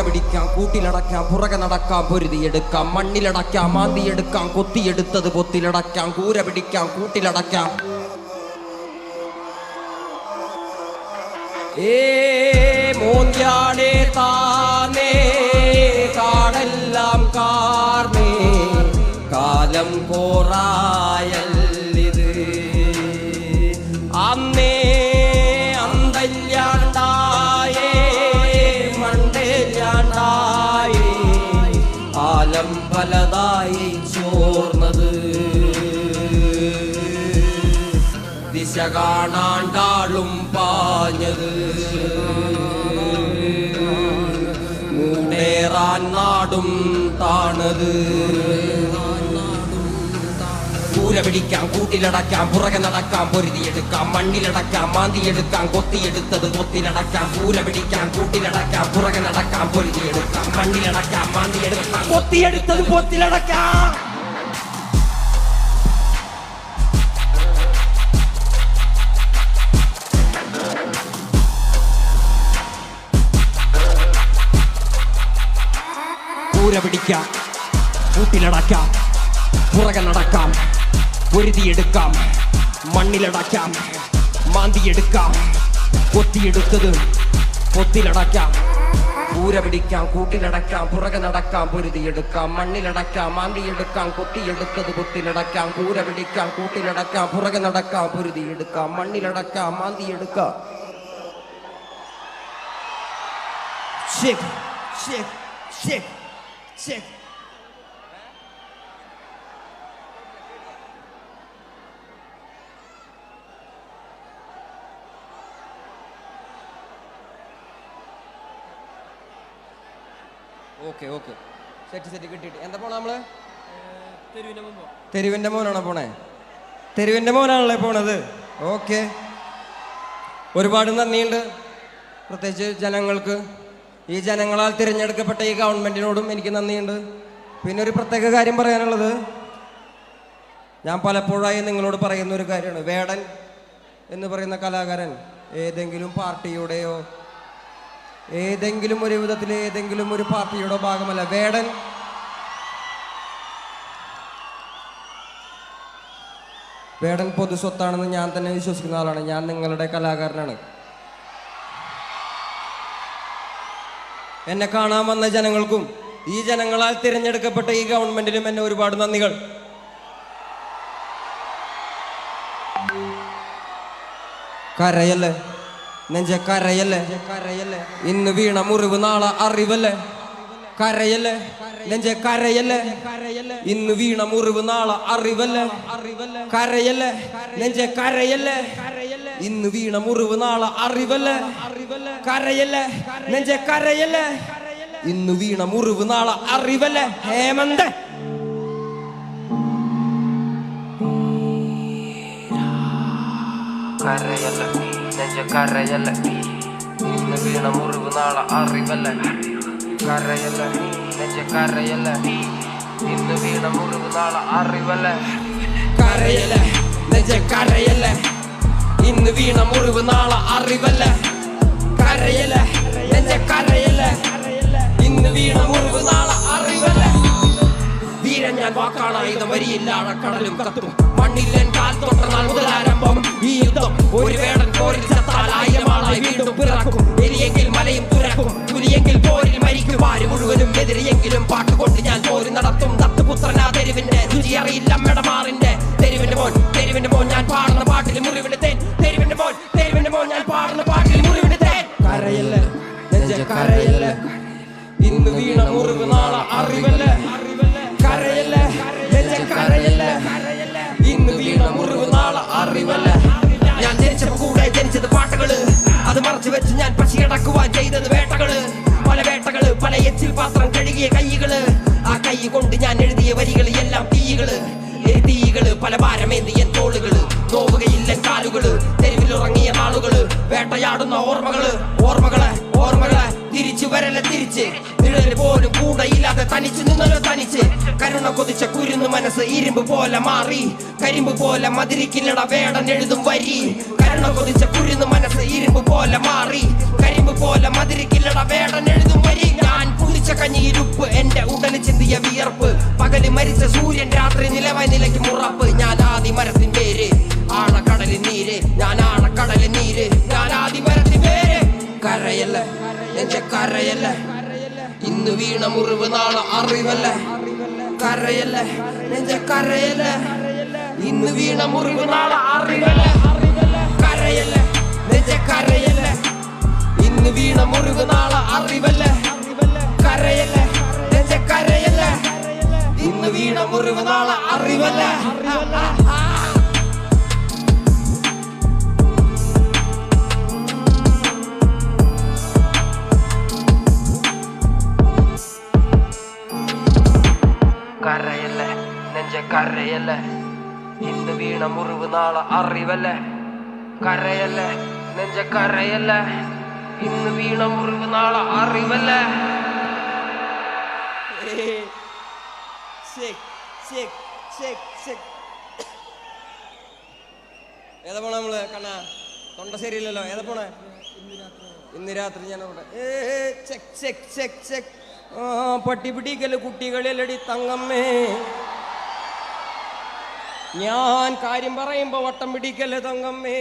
C: പിടിക്കാം, കൂട്ടിലടക്കാം, പുറകെ നടക്കാം, പൊരുതിയെടുക്കാം, മണ്ണിലടക്കാം, മാന്തിയെടുക്കാം, കൊത്തിയെടുത്തത് പൊത്തിലടക്കാം. കൂര പിടിക്കാം, കൂട്ടിലടക്കാം. മോന്ത്യാണേ താനേ കാടെല്ലാം കാർന്നേ കാലം കോറായല്ലിത് അന്നേ അന്തല്യാണ്ടായേ മണ്ടേല്യാണ്ടായേ ആലം പലതായി ചോർന്നത് ദിശ കാണാണ്ടാളും പാഞ്ഞത് മൂടേറാൻ നാടും താണത് കൂര പിടിക്കാം, കൂട്ടിലടക്കാം, പുറകെ നടക്കാം, പൊരുതിയെടുക്കാം, മണ്ണിലടക്കാം, മാന്തിയെടുക്കാം, കൊത്തിയെടുത്തത് കൊത്തിലടക്കാം. കൂര പിടിക്കാം, കൂട്ടിലടക്കാം, പുറകെ നടക്കാം, പൊരുതിയെടുക്കാം, മണ്ണിലടക്കാം, മാന്തിയെടുക്കാം, കൊത്തിയെടുത്തത് കൊത്തിലടക്കാം. കൂര പിടിക്കാം, കൂട്ടിലടക്കാം, പുറകെ നടക്കാം, പൊരുതിയെടുക്കാം, മണ്ണിലടക്കാം, മാന്തിയെടുക്കാം, കൊത്തിയെടുത്തത് കൊത്തിലടക്കാം. കൂര പിടിക്കാം, കൂട്ടിലടക്കാം, പുറകെ നടക്കാം, പൊരുതിയെടുക്കാം, മണ്ണിലടക്കാം, മാന്തിയെടുക്കാം, കൊത്തിയെടുത്തത് കൊത്തിലടക്കാം. കൂര പിടിക്കാം, കൂട്ടിലടക്കാം, പുറകെ നടക്കാം, പൊരുതിയെടുക്കാം, മണ്ണിലടക്കാം, മാന്തിയെടുക്കാം. Shake shake shake shake. Okay okay set set കിട്ടിയിട്ട് എന്താ പോണ നമ്മള്? തെരുവിന്റെ മോനാണോ പോണേ? തെരുവിന്റെ മോനാണല്ലേ പോണത്? ഓക്കെ, ഒരുപാട് നന്ദിയുണ്ട്. പ്രത്യേകിച്ച് ജനങ്ങൾക്ക്, ഈ ജനങ്ങളാൽ തിരഞ്ഞെടുക്കപ്പെട്ട ഈ ഗവൺമെന്റിനോടും എനിക്ക് നന്ദിയുണ്ട്. പിന്നെ ഒരു പ്രത്യേക കാര്യം പറയാനുള്ളത്,
B: ഞാൻ പലപ്പോഴായി നിങ്ങളോട് പറയുന്ന ഒരു കാര്യമാണ്, വേടൻ എന്ന് പറയുന്ന കലാകാരൻ ഏതെങ്കിലും പാർട്ടിയുടെയോ ഏതെങ്കിലും ഒരു വിധത്തിൽ ഏതെങ്കിലും ഒരു പാർട്ടിയുടെ ഭാഗമല്ല. വേടൻ പൊതുസ്വത്താണെന്ന് ഞാൻ തന്നെ വിശ്വസിക്കുന്ന ആളാണ്. ഞാൻ നിങ്ങളുടെ കലാകാരനാണ്. എന്നെ കാണാൻ വന്ന ജനങ്ങൾക്കും ഈ ജനങ്ങളാൽ തിരഞ്ഞെടുക്കപ്പെട്ട ഈ ഗവൺമെന്റിനും എന്നെ ഒരുപാട് നന്ദികൾ. കരയല്ലേ നെഞ്ച കരയല്ലേ, ഇന്ന് വീണ മുറിവ് നാളെ അറിവല്ലേ. കരയല്ലേ നെഞ്ച കരയല്ലേ, ഇന്ന് വീണ മുറിവ് നാളെ അറിവല്ലേ. കരയല്ലേ നെഞ്ച കരയല്ലേ, ഇന്ന് വീണ മുറിവ് നാളെ അറിവല്ലേ. കരയല്ലേ നെഞ്ച കരയല്ലേ, ഇന്ന് വീണ മുറിവ് നാളെ അറിവല്ലേ. ഹേമന്ത്
C: കരയല്ല നെഞ്ച കരയല്ല, ഇന്ന് വീണ മുറിവ് നാളെ അറിവല്ല. കരയല്ല നെഞ്ച കരയല്ല, ഇന്ന് വീണ മുറിവ് നാളെ അറിവല്ല.
B: കരയല്ലേ നെഞ്ച കരയല്ലേ, ഇന്ന് വീണ മുറിവ് നാളെ അറിവല്ലേ. കരയല്ലേ നെഞ്ച കരയല്ലേ, ഇന്ന് വീണ മുറിവ് നാളെ അറിവല്ലേ. വീരൻ ഞാൻ വാക്കാണായുധം വരിയില്ല കടലും കത്തും മണ്ണില്ലൻ കാൽ തൊട്ട നാൾ മുതലാരംഭം ഈ യുദ്ധം. ഒരു വേടൻ പോരിൽ ചത്താൽ 1000 ആളായി വീണ്ടും പിറക്കും. എലിയെങ്കിൽ മലയും തുരക്കും, പുലിയെങ്കിൽ പോരിൽ മരിക്കും. ആര് മുഴുവനും എതിരെയെങ്കിലും പാട്ടുകൊണ്ട് ഞാൻ പോരി നടത്തും. ദത്തുപുത്രനാ തെരുവിന്റെ രുചി അറിയില്ല മെടമാറിന്റെ. തെരുവിന്റെ മോൻ ഞാൻ പാടുന്ന പാട്ടിൽ മുറിവിന്റെ തേൻ. തെരുവിന്റെ മോൻ ഞാൻ പാടുന്ന പാട്ടിൽ മുറിവിന്റെ തേൻ. കരയല്ലേ നെഞ്ച കരയല്ലേ, ഇന്ന് വീണ മുറിവ് നാളെ അറിവല്ലേ. കരയല്ലേ നെഞ്ച കരയല്ലേ, ഇന്ന് വീണ മുറിവ് നാളെ അറിവല്ലേ. ഞാൻ ജനിച്ചപ്പോ കൂടെ ജനിച്ചത് പാട്ടുകള്, അത് മറച്ചു വെച്ച് ഞാൻ പശിയടക്കുവാൻ ചെയ്തത് വേട്ടകള്. പല വേട്ടകള്, പല എച്ചിൽ പാത്രം കഴുകിയ കൈകള്. ആ കൈ കൊണ്ട് ഞാൻ എഴുതിയ വരികള് എല്ലാം തീകള്. പല ഭാരമേന്തിയ തോളുകള്, നോവുകയില്ല കാലുകള്. തെരുവിലുറങ്ങിയ നാളുകള്, വേട്ടയാടുന്ന ഓർമ്മകളെ തിരിച്ചു വരല തിരിച്ച്. നിഴല് പോലും കൂടെയില്ലാതെ തനിച്ച് നിന്നല്ലോ തനിച്ച്. കരുണ കൊതിച്ച കുരുന്നു മനസ്സ് ഇരുമ്പ് പോലെ മാറി. കരിമ്പ് പോലെ മതിരിക്കില്ലട വേടൻ എഴുതും വരി. കരുണ കൊതിച്ച കുരുന്നു മനസ്സ് ഇരുമ്പ് പോലെ മാറി. കരിമ്പ് പോലെ മതിരിക്കില്ലട വേടൻ എഴുതും വരി. ഞാൻ കുടിച്ച കഞ്ഞിയിരുപ്പ്, എന്റെ ഉടല് ചിന്തിയ വിയർപ്പ്. പകല് മരിച്ച സൂര്യൻ, രാത്രി നിലവായി നിലയ്ക്ക് മുറപ്പ്. ഞാൻ ആദി മരത്തിൻ പേര്, ആഴക്കടലിൻ നീര്. ഞാൻ ആഴക്കടലിൻ നീര്, ഞാൻ ആദി മരത്തിൻ പേര്. കരയല്ലേ നെഞ്ച കരയല്ലേ, ഇന്ന് വീണ മുറിവ് നാളെ അറിവല്ലേ. കരയല്ലേ നെഞ്ച കരയല്ലേ, ഇന്ന് വീണ മുറിവ് നാളെ അറിവല്ലേ. കരയല്ലേ നെഞ്ച കരയല്ലേ, ഇന്ന് വീണ മുറിവ് നാളെ അറിവല്ലേ. കരയല്ലേ നെഞ്ച കരയല്ലേ, ഇന്ന് വീണ മുറിവ് നാളെ അറിവല്ലേ.
C: കരയല്ലേ നെഞ്ച കരയല്ലേ, ഇന്ന് വീണ മുറിവ് നാളെ അറിവല്ലേ. കരയല്ലേ നെഞ്ച കരയല്ലേ, ഇന്ന് വീണ മുറിവ് നാളെ അറിവല്ലേ.
B: ഏതാ പോണ നമ്മള് കണ്ണാ? തൊണ്ട ശരിയില്ലല്ലോ. ഏതാ പോണേ? ഇന്ന് രാത്രി ഞാൻ അവിടെ പട്ടി പിടിക്കല് കുട്ടികളെല്ലടി തങ്ങമ്മേ. ഞാൻ കാര്യം പറയുമ്പോ വട്ടം പിടിക്കല് തങ്ങമ്മേ.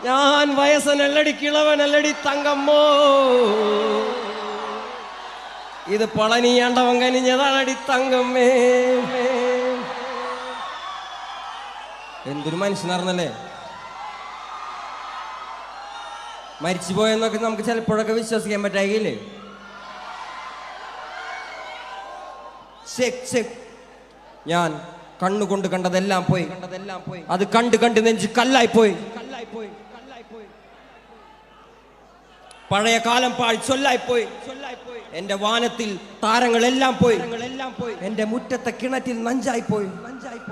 B: ഞാൻ വയസ്സനല്ലടി കിളവനല്ലടി തങ്കമ്മോ. ഇത് പളനിയാണ്ടവൻ കനിഞ്ഞതാണടി തങ്കമ്മേ. എന്തൊരു മനുഷ്യനാർന്നല്ലേ. മരിച്ചുപോയെന്നൊക്കെ നമുക്ക് ചിലപ്പോഴൊക്കെ വിശ്വസിക്കാൻ പറ്റായില്ലേ. ഞാൻ കണ്ണുകൊണ്ട് കണ്ടതെല്ലാം പോയി. അത് കണ്ട് കണ്ട് നെഞ്ച് കല്ലായി പോയി. പഴയ കാലം പാഴ് ചൊല്ലായിപ്പോയി. എന്റെ വാനത്തിൽ താരങ്ങളെല്ലാം പോയി. എന്റെ മുറ്റത്തെ കിണറ്റിൽ നഞ്ചായി പോയി.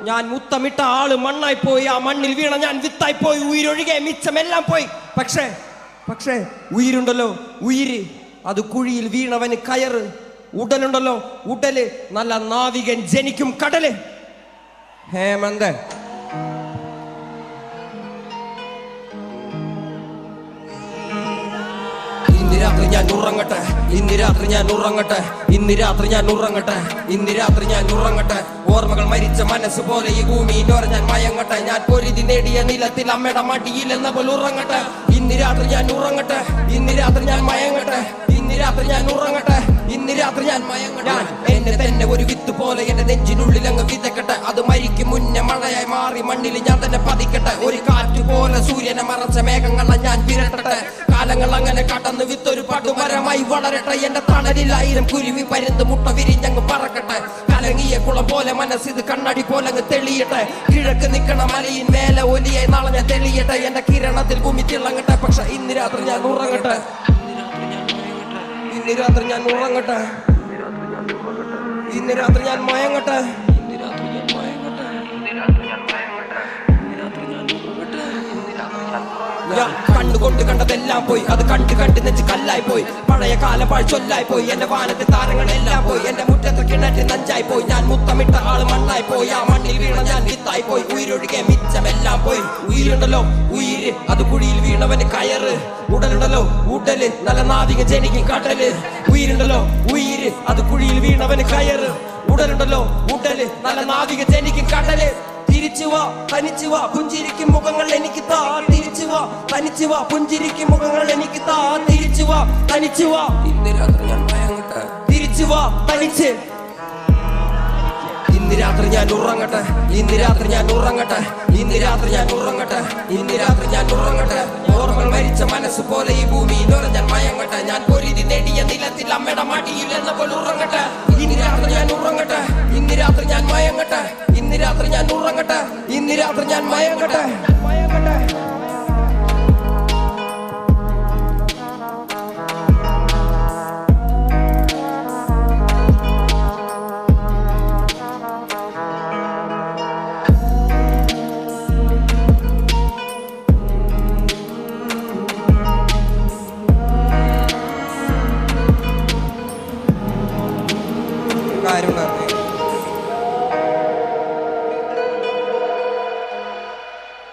B: ഞാൻ മുത്തമിട്ട ആള് മണ്ണായി പോയി. ആ മണ്ണിൽ വീണ ഞാൻ വിത്തായി പോയി. ഉയിരൊഴികെ മിച്ചമെല്ലാം പോയി. പക്ഷേ ഉയിരുണ്ടല്ലോ, ഉയിര് അത് കുഴിയിൽ വീണവന് കയറ്.
C: ഉടലുണ്ടല്ലോ ഉടല് നല്ല നാവികൻ ജനിക്കും കടല്. ഹേമന്ത് ഇന്ന് രാത്രി ഞാൻ ഉറങ്ങട്ടെ, ഇന്ന് രാത്രി ഞാൻ ഉറങ്ങട്ടെ, ഇന്ന് രാത്രി ഞാൻ ഉറങ്ങട്ടെ, ഇന്ന് രാത്രി ഞാൻ ഉറങ്ങട്ടെ. ഓർമ്മകൾ മരിച്ച മനസ്സ് പോലെ ഈ ഭൂമിയിലോര ഞാൻ മയങ്ങട്ടെ. ഞാൻ പൊരുതി നേടിയ നിലത്തിൽ അമ്മയുടെ മടിയിലെന്ന പോലെ ഉറങ്ങട്ടെ. ഇന്ന് രാത്രി ഞാൻ ഉറങ്ങട്ടെ, ഇന്ന് രാത്രി ഞാൻ മയങ്ങട്ടെ, ഇന്ന് രാത്രി ഞാൻ ഉറങ്ങട്ടെ, ഇന്ന് രാത്രി ഞാൻ മയങ്ങട്ടെ. എന്നെ തന്നെ ഒരു വിത്ത് പോലെ എന്റെ നെഞ്ചിനുള്ളിൽ അങ്ങ് വിതക്കട്ടെ. അത് മരിക്കും മുന്നേ മഴയായി മാറി മണ്ണിൽ ഞാൻ തന്നെ പതിക്കട്ടെ. ഒരു കാറ്റ് പോലെ സൂര്യനെ മറച്ച മേഘങ്ങളെ ഞാൻ വിരട്ടട്ടെ. കാലങ്ങൾ അങ്ങനെ കടന്ന് വിത്തൊരു പടുമരമായി വളരട്ടെ. എന്റെ തണലിൽ 1000 കുരുവി പരുന്ത് മുട്ട വിരിഞ്ഞങ്ങ് പറക്കട്ടെ. കലങ്ങിയ കുളം പോലെ മനസ്സിത് കണ്ണടി പോലെ അങ്ങ് തെളിയട്ടെ. കിഴക്ക് നിക്കണ മലയിൻ മേലെ ഒലിയായി നാളെ ഞാൻ തെളിയട്ടെ. എന്റെ കിരണത്തിൽ ഭൂമി തിളങ്ങട്ടെ. പക്ഷെ ഇന്ന് രാത്രി ഞാൻ ഉറങ്ങട്ടെ, ഇന്ന് രാത്രി ഞാൻ ഉറങ്ങട്ടെ, ഇന്ന് രാത്രി ഞാൻ മയങ്ങട്ടെ. കണ്ണുകൊണ്ട് കണ്ടതെല്ലാം പോയി, അത് കണ്ട് കണ്ട് നെച്ച് കല്ലായി പോയി. പഴയ കാലം പഴച്ചൊല്ലായി പോയി. എന്റെ വാനത്തെ താരങ്ങളെല്ലാം പോയി. എന്റെ മുറ്റത്തെ കിണറ്റിൽ നഞ്ചായി പോയി. ഞാൻ മുത്തമിട്ട ആള് മണ്ണായി പോയി. ആ മണ്ണിൽ വീണ ഞാൻ വിത്തായി പോയി. ഉയരൊഴികെ മിച്ചമെല്ലാം പോയി. ഉயிருണ്ടല്ലോ ഉയിര്, അത് കുഴിയിൽ വീണവന് കയറ്. ഉടലുണ്ടല്ലോ ഉടല് നല്ല നാവിക ജനിക്കും കടല്. ഉயிருണ്ടല്ലോ ഉയിര്, അത് കുഴിയിൽ വീണവന് കയറ്. ഉടലുണ്ടല്ലോ ഉടല് നല്ല നാവിക ജനിക്കും കടല്. തിരിച്ചു വാ തനിച്ചു വാ പുഞ്ചിരിക്കും മുഖങ്ങൾ എനിക്ക് താ. തിരിച്ചു വാ തനിച്ചു വാ പുഞ്ചിരിക്കും മുഖങ്ങൾ എനിക്ക് താ. തിരിച്ചു വാ തനിച്ചു വാ, ഇന്ന് രാത്രി ഞാൻ മയങ്ങട്ടെ. തിരിച്ചു വാ തനിച്ച്, ഇന്ന് രാത്രി ഞാൻ ഉറങ്ങട്ടെ, ഇന്ന് രാത്രി ഞാൻ ഉറങ്ങട്ടെ, ഇന്ന് രാത്രി ഞാൻ ഉറങ്ങട്ടെ, ഇന്ന് രാത്രി ഞാൻ ഉറങ്ങട്ടെ. ഓർമ്മകൾ മരിച്ച മനസ്സ് പോലെ ഈ ഭൂമിയിലോര ഞാൻ മയങ്ങട്ടെ. ഞാൻ പൊരുതി നേടിയ നിലത്തിൽ അമ്മയുടെ മടിയിൽ എന്ന പോലെ ഉറങ്ങട്ടെ. ഇന്ന് രാത്രി ഞാൻ ഉറങ്ങട്ടെ, ഇന്ന് രാത്രി ഞാൻ മയങ്ങട്ടെ, ഇന്ന് രാത്രി ഞാൻ ഉറങ്ങട്ടെ, ഇന്ന് രാത്രി ഞാൻ മയങ്ങട്ടെ, മയങ്ങട്ടെ.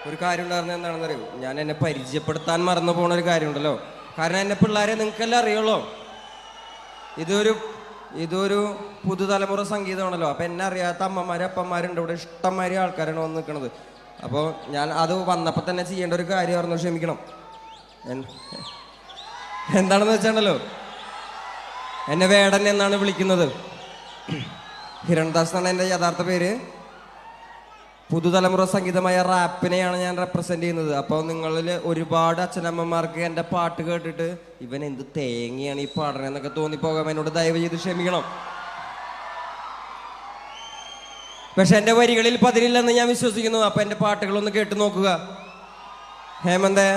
C: ഒരു കാര്യം ഉണ്ടായിരുന്നത് എന്താണെന്നറിയോ? ഞാൻ എന്നെ പരിചയപ്പെടുത്താൻ മറന്നു പോണ ഒരു കാര്യമുണ്ടല്ലോ. കാരണം എന്നെ പിള്ളേരെ നിങ്ങൾക്കെല്ലാം അറിയുള്ളൂ. ഇതൊരു പുതുതലമുറ സംഗീതമാണല്ലോ. അപ്പം എന്നെ അറിയാത്ത അമ്മമാരും അപ്പന്മാരുണ്ട് ഇവിടെ. ഇഷ്ടംമാതിരി ആൾക്കാരാണ് വന്ന് നിൽക്കുന്നത്. അപ്പോൾ ഞാൻ അത് വന്നപ്പോൾ തന്നെ ചെയ്യേണ്ട ഒരു കാര്യമായിരുന്നു. ക്ഷമിക്കണം. എന്താണെന്ന് വെച്ചാണല്ലോ, എന്നെ വേടൻ എന്നാണ് വിളിക്കുന്നത്. ഹിരൺദാസ് എന്നാണ് എൻ്റെ യഥാർത്ഥ പേര്. പുതുതലമുറ സംഗീതമായ റാപ്പിനെയാണ് ഞാൻ റെപ്രസെന്റ് ചെയ്യുന്നത്. അപ്പോൾ നിങ്ങളിൽ ഒരുപാട് അച്ഛനമ്മമാർക്ക് എൻ്റെ പാട്ട് കേട്ടിട്ട് ഇവൻ എന്ത് തേങ്ങയാണ് ഈ പാടണെന്നൊക്കെ തോന്നിപ്പോകാം. എന്നോട് ദയവ് ചെയ്ത് ക്ഷമിക്കണം. പക്ഷെ എൻ്റെ വരികളിൽ പതിരില്ലെന്ന് ഞാൻ വിശ്വസിക്കുന്നു. അപ്പം എൻ്റെ പാട്ടുകളൊന്ന് കേട്ട് നോക്കുക. ഹേമന്തേ,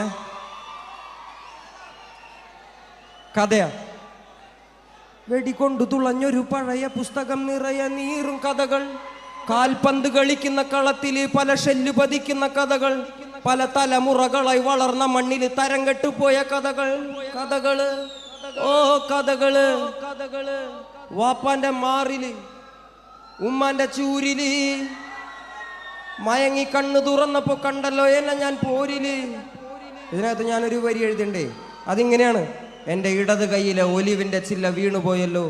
C: കഥയാ. വെടികൊണ്ടു തുളഞ്ഞൊരു പഴയ പുസ്തകം നിറയെ നീറും കഥകൾ. കാൽപന്ത് കളിക്കുന്ന കളത്തില് പല ഷെല്ല് പതിക്കുന്ന കഥകൾ. പല തലമുറകളായി വളർന്ന മണ്ണില് തരം കെട്ടുപോയ കഥകൾ. കഥകള്, ഓ കഥകള്, കഥകള്. വാപ്പാന്റെ മാറില്, ഉമ്മാന്റെ ചൂരില് മയങ്ങി കണ്ണു തുറന്നപ്പോ കണ്ടല്ലോ എന്നെ ഞാൻ പോരില്. ഇതിനകത്ത് ഞാനൊരു വരി എഴുതണ്ടേ? അതിങ്ങനെയാണ്: എൻ്റെ ഇടത് കൈയിലെ ഒലിവിൻ്റെ ചില്ല വീണുപോയല്ലോ,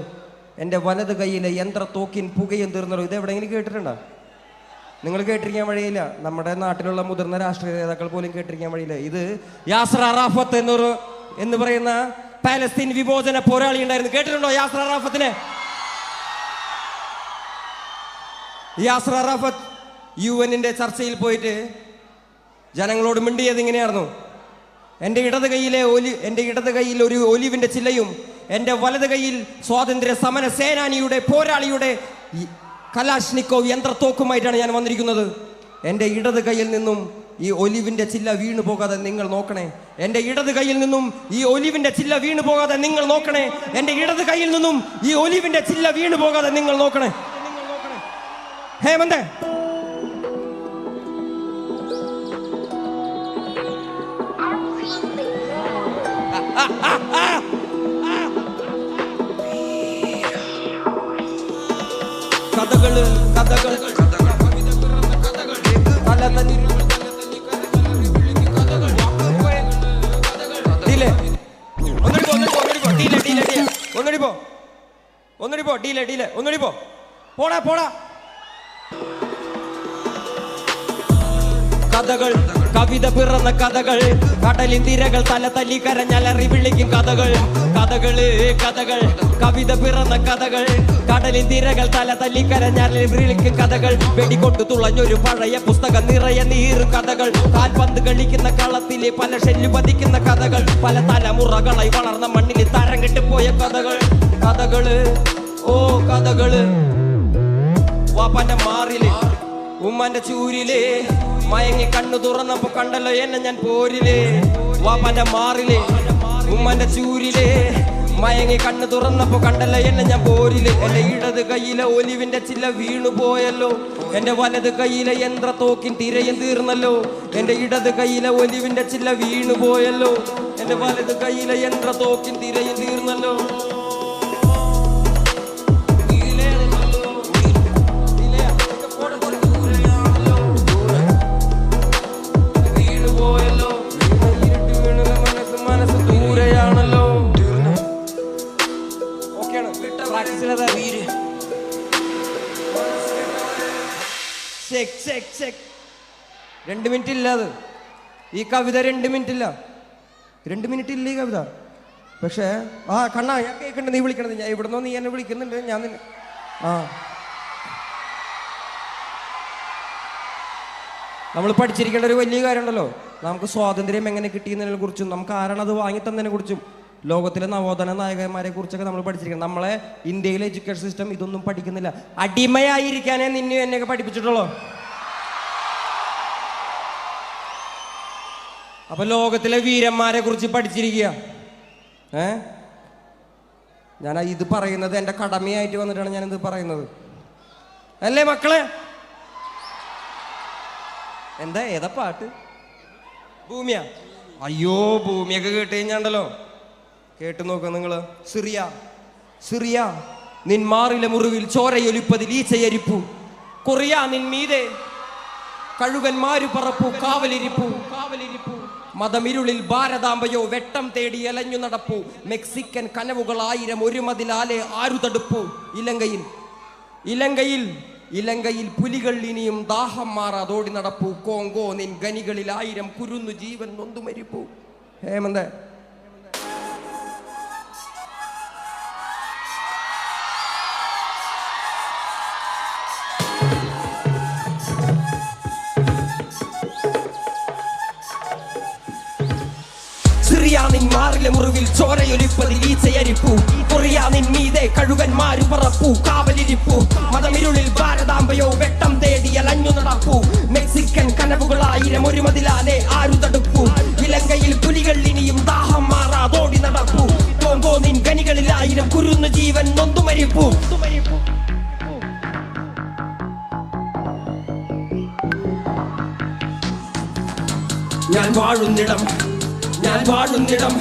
C: എൻ്റെ വലത് കൈയിലെ യന്ത്രത്തോക്കിൻ പുകയും തീർന്നല്ലോ. ഇത് എവിടെയെങ്കിലും കേട്ടിട്ടുണ്ടോ? നിങ്ങൾ കേട്ടിരിക്കാൻ വഴിയില്ല. നമ്മുടെ നാട്ടിലുള്ള മുതിർന്ന രാഷ്ട്രീയ നേതാക്കൾ പോലും കേട്ടിരിക്കാൻ വഴിയില്ല. ഇത് യാസർ അറാഫത്ത് എന്ന് പറയുന്ന പാലസ്തീൻ വിമോചന പോരാളി ഉണ്ടായിരുന്നു. കേട്ടിട്ടുണ്ടോ യാസർ അറാഫത്തിനെ? യാസർ അറാഫത്ത് UN-ന്റെ ചർച്ചയിൽ പോയിട്ട് ജനങ്ങളോട് മിണ്ടിയത് ഇങ്ങനെയായിരുന്നു: എൻ്റെ ഇടത് കൈയിൽ ഒരു ഒലിവിൻ്റെ ചില്ലയും എൻ്റെ വലത് കൈയിൽ സ്വാതന്ത്ര്യ സമര സേനാനിയുടെ പോരാളിയുടെ കലാഷ്നിക്കോവ് യന്ത്രത്തോക്കുമായിട്ടാണ് ഞാൻ വന്നിരിക്കുന്നത്. എൻ്റെ ഇടത് കൈയിൽ നിന്നും ഈ ഒലിവിൻ്റെ ചില്ല വീണു പോകാതെ നിങ്ങൾ നോക്കണേ. എൻ്റെ ഇടത് കൈയിൽ നിന്നും ഈ ഒലിവിൻ്റെ ചില്ല വീണു പോകാതെ നിങ്ങൾ നോക്കണേ. എൻ്റെ ഇടത് കൈയിൽ നിന്നും ഈ ഒലിവിൻ്റെ ചില്ല വീണു പോകാതെ നിങ്ങൾ നോക്കണേ. ഹേമന്തേ, കഥകള് കഥകൾ തല തല്ലി ഒന്നുടിപ്പോ പോടാ പോടാ കഥകൾ കവിത പിറന്ന കഥകൾ കടലിൻ തിരകൾ തല തല്ലി കരഞ്ഞലറി വിളിക്കും കഥകൾ കഥകള് കഥകൾ കവിത പിറന്ന കഥകൾ കടലിൻ തിരകൾ തല തല്ലി കരഞ്ഞലറി വിളിക്കും കഥകൾ വെടികൊണ്ടു തുളഞ്ഞൊരു പഴയ പുസ്തകം നിറയെ നീറും കഥകൾ കാൽപന്ത് കളിക്കുന്ന കളത്തിലെ പല ഷെല്ലു പതിക്കുന്ന കഥകൾ പല തലമുറകളായി വളർന്ന മണ്ണിൽ തരം കെട്ടുപോയ കഥകൾ കഥകള് ഓ കഥകള് വാപ്പന്റെ മാറില് ഉമ്മാന്റെ ചൂരില് മയങ്ങി കണ്ണു തുറന്നപ്പോ കണ്ടല്ലോ എന്നെ ഞാൻ പോരില് വാപ്പന്റെ മാറില് ഉമ്മാന്റെ ചൂരില് മയങ്ങി കണ്ണു തുറന്നപ്പോ കണ്ടല്ലോ എന്നെ ഞാൻ പോരില് എന്റെ ഇടത് കയ്യിലെ ഒലിവിന്റെ ചില്ല വീണു പോയല്ലോ എന്റെ വലത് കയ്യിലെ യന്ത്രത്തോക്കിൻ തിരയും തീർന്നല്ലോ എന്റെ ഇടത് കയ്യിലെ ഒലിവിന്റെ ചില്ല വീണു പോയല്ലോ എന്റെ വലത് കയ്യിലെ യന്ത്രത്തോക്കിൻ തിരയും തീർന്നല്ലോ രണ്ട് മിനിറ്റ് ഇല്ല അത് ഈ കവിത 2 മിനിറ്റ് ഇല്ല 2 മിനിറ്റ് ഇല്ല ഈ കവിത പക്ഷേ ആ കണ്ണാ ഞാൻ കേൾക്കണ്ട നീ വിളിക്കണത് ഞാൻ ഇവിടുന്നോ നീ എന്നെ വിളിക്കുന്നുണ്ട് ഞാൻ നിന്നെ നമ്മൾ പഠിച്ചിരിക്കേണ്ട ഒരു വലിയ കാര്യമുണ്ടല്ലോ നമുക്ക് സ്വാതന്ത്ര്യം എങ്ങനെ കിട്ടിയെന്നതിനെ കുറിച്ചും നമുക്ക് ആരാണ് അത് വാങ്ങിത്തന്നതിനെ കുറിച്ചും ലോകത്തിലെ നവോത്ഥാന നായകന്മാരെ കുറിച്ചൊക്കെ നമ്മൾ പഠിച്ചിരിക്കണം നമ്മളെ ഇന്ത്യയിലെ എഡ്യൂക്കേഷൻ സിസ്റ്റം ഇതൊന്നും പഠിക്കുന്നില്ല അടിമയായിരിക്കാനേ നിന്നെ എന്നെയൊക്കെ പഠിപ്പിച്ചിട്ടുള്ളൂ അപ്പൊ ലോകത്തിലെ വീരന്മാരെ കുറിച്ച് പഠിച്ചിരിക്കുക ഞാൻ ഇത് പറയുന്നത് എൻ്റെ കടമയായിട്ട് വന്നിട്ടാണ് ഞാനിത് പറയുന്നത് അല്ലേ മക്കളെ എന്താ ഏതാ പാട്ട് ഭൂമിയാ അയ്യോ ഭൂമിയൊക്കെ കേട്ട് കഴിഞ്ഞാണ്ടല്ലോ കേട്ട് നോക്കുക നിങ്ങള് സിറിയ സിറിയ നിൻ മാറിലെ മുറിവിൽ ചോരയൊലിപ്പതിൽ ഈച്ചയരിപ്പു കൊറിയ നിൻ മീതെ കഴുകന്മാരു പറപ്പു കാവലിരിപ്പു കാവലിരിപ്പു മതമിരുളിൽ ഭാരതാംബയോ വെട്ടം തേടി അലഞ്ഞു നടപ്പു മെക്സിക്കൻ കനവുകൾ 1000 ഒരു മതിലാലെ ആരു തടുപ്പു ഇലങ്കയിൽ ഇലങ്കയിൽ ഇലങ്കയിൽ പുലികൾ ഇനിയും ദാഹം മാറാതോടി നടപ്പു കോങ്കോ നിൻ ഗനികളിൽ 1000 കുരുന്നു ജീവൻ നൊന്തു മരിപ്പു ഹേമന്ത് നിൻ മാറിലെ മുറിവിൽ ചോരയൊലിപ്പതിൽ ഈച്ചയരിപ്പു കൊറിയ നിൻ മീതെ കഴുകന്മാരു പറപ്പു കാവലിരിപ്പു മതമിരുളിൽ ഭാരതാംബയോ വെട്ടം തേടി അലഞ്ഞു നടപ്പു മെക്സിക്കൻ കനവുകൾ 1000 ഒരു മതിലാലെ ആരു തടുപ്പു ഇലങ്കയിൽ പുലികൾ ഇനിയും ദാഹം മാറാതോടി നടപ്പു കോങ്കോ നിൻ ഗനികളിൽ 1000 കുരുന്നു ജീവൻ നൊന്തു മരിപ്പു ഞാൻ വാഴുന്നിടം ഞാൻ വാഴുന്നിടം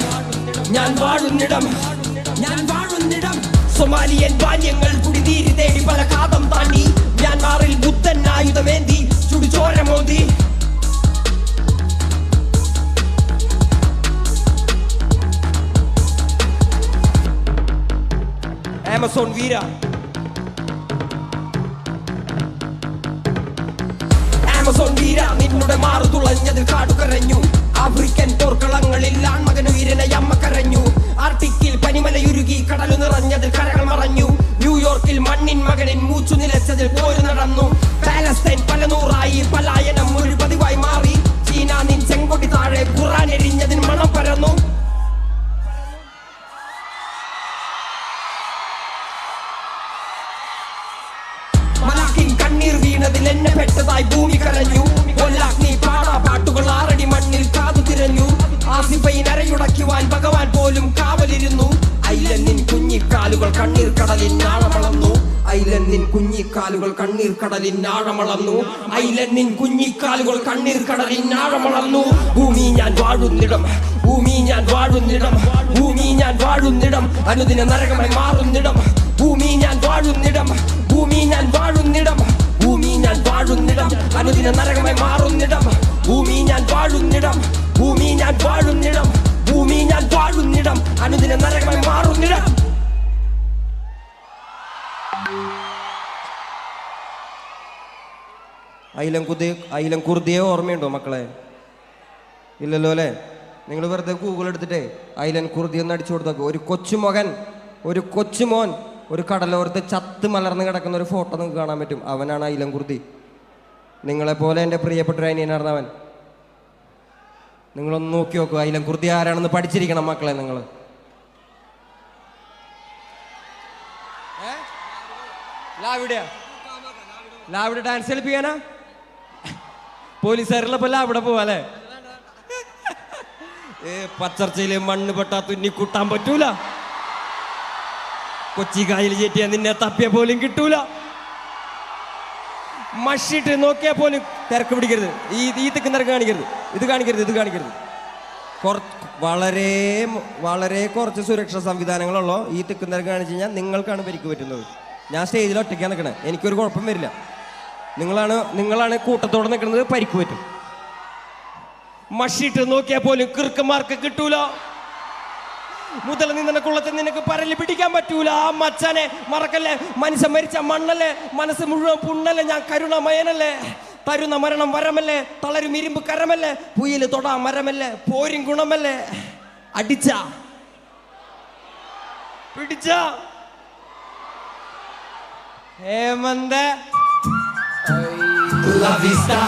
C: ഞാൻ വാഴുന്നിടം ഞാൻ വാഴുന്നിടം സൊമാലിയൻ ബാല്യങ്ങൾ കുടിനീര് തേടി പല കാതം താണ്ടി മ്യാൻമാറിൽ ബുദ്ധൻ ആയുധമേന്തി ചുടുചോര മോന്തി ആമസോൺ വീര ആമസോൺ വീര നിന്നുടെ മാറു തുളഞ്ഞതിൽ കാടുകരഞ്ഞു ആഫ്രിക്കൻ പോർക്കളങ്ങളിൽ ആൺമകൻ വീരനെ അമ്മ കരഞ്ഞു ആർട്ടിക്കിൽ പനിമലയുരുകി കടലു നിറഞ്ഞതിൽ കരകൾ മറഞ്ഞു ന്യൂയോർക്കിൽ മണ്ണിൻ മകനിൻ മൂച്ചു നിലച്ചതിൽ പോര് നടന്നു പാലസ്തീൻ പല നൂറായി പലായനം ഒരു പതിവായി മാറി ചീന നിൻ ചെങ്കൊടി താഴെ ഖുർആൻ എരിഞ്ഞതിന് മണം പരന്നു മലാക്കിൻ കണ്ണീർ വീണതിൽ എന്നെ പെട്ടതായി ഭൂമി കരഞ്ഞു കൊല്ലാഗ്നി പാടാ പാട്ടുകൾ 6 അടി മണ്ണിൽ കാതു തിരഞ്ഞു ആസിഫൈൻ അരയുടയ്ക്കുവാൻ ഭഗവാൻ പോലും കാവലിരുന്നു ഐലന്നിൻ കുഞ്ഞിക്കാലുകൾ കണ്ണീർ കടലിൻ ആഴമളന്നു ഐലന്നിൻ കുഞ്ഞിക്കാലുകൾ കണ്ണീർ കടലിൻ ആഴമളന്നു ഐലന്നിൻ കുഞ്ഞിക്കാലുകൾ കണ്ണീർ കടലിൻ ആഴമളന്നു ഭൂമി ഞാൻ വാഴുന്നിടം ഭൂമി ഞാൻ വാഴുന്നിടം ഭൂമി ഞാൻ വാഴുന്നിടം അനുദിന നരകമായി മാറുന്നിടം ഭൂമി ഞാൻ വാഴുന്നിടം ഭൂമി ഞാൻ വാഴുന്നിടം, ഭൂമി ഞാൻ വാഴുന്നിടം, അനുദിന നരകമായി മാറുന്നിടം. ഭൂമി ഞാൻ വാഴുന്നിടം, ഭൂമി ഞാൻ വാഴുന്നിടം, ഭൂമി ഞാൻ വാഴുന്നിടം, അനുദിന നരകമായി മാറുന്നിടം. അയിലം കുർദിയെ ഓർമ്മയുണ്ടോ മക്കളെ? ഇല്ലല്ലോ അല്ലേ? നിങ്ങൾ വെറുതെ ഗൂഗിൾ എടുത്തിട്ടേ ഐലൻ കുർദി ഒന്ന് അടിച്ചു കൊടുത്തൊക്കെ ഒരു കൊച്ചുമോൻ ഒരു കടലോരത്ത് ചത്ത് മലർന്ന് കിടക്കുന്ന ഒരു ഫോട്ടോ നിങ്ങൾക്ക് കാണാൻ പറ്റും. അവനാണ് ഐലൻ കുർദി. നിങ്ങളെപ്പോലെ എൻ്റെ പ്രിയപ്പെട്ട ഒരു അനിയനായിരുന്നു അവൻ. നിങ്ങളൊന്ന് നോക്കി നോക്കൂ, ഐലൻ കുർദി ആരാണെന്ന് പഠിച്ചിരിക്കണം മക്കളെ നിങ്ങൾ. ലാവിടെ ഡാൻസ് കളിപ്പിക്കാനാ? പോലീസുകാരുള്ളപ്പോ ലാവിടെ പോവാല്ലേ? പച്ചർച്ചയിലെ മണ്ണ് പെട്ടാ തുന്നി കൂട്ടാൻ പറ്റൂല. കൊച്ചി കായൽ ചേറ്റിയാ നിന്നെ തപ്പിയ പോലും കിട്ടൂല. മഷിട്ട് നോക്കിയാൽ പോലും തിരക്ക് പിടിക്കരുത്. ഈ തെക്ക് തിരക്ക് കാണിക്കരുത്. ഇത് കാണിക്കരുത്. വളരെ വളരെ കുറച്ച് സുരക്ഷാ സംവിധാനങ്ങളുള്ളൂ. ഈ തെക്ക് തിരക്ക് കാണിച്ചു കഴിഞ്ഞാൽ നിങ്ങൾക്കാണ് പരിക്ക് പറ്റുന്നത്. ഞാൻ സ്റ്റേജിൽ ഒറ്റയ്ക്കാണ് നിൽക്കണേ, എനിക്കൊരു കുഴപ്പം വരില്ല. നിങ്ങളാണ് കൂട്ടത്തോടെ നിൽക്കുന്നത്, പരിക്ക് പറ്റും. മഷിട്ട് നോക്കിയാൽ പോലും കിറുക്കന്മാർക്ക് കിട്ടൂല. മുതൽ നിന്നെ കുളത്തെ നിനക്ക് പരല് പിടിക്കാൻ പറ്റൂല. ആ മച്ചാനെ മറക്കല്ലേ, മനുഷ്യൻ മരിച്ച മണ്ണല്ലേ, മനസ്സ് മുഴുവൻ പുണ്ണല്ലേ, ഞാൻ കരുണമയനല്ലേ, തരുന്ന മരണം വരമല്ലേ, തളരും ഇരുമ്പ് കരമല്ലേ, പുയല് തൊടാ മരമല്ലേ, പോരും ഗുണമല്ലേ, അടിച്ച പിടിച്ച ഹേമന്ത
D: La vista,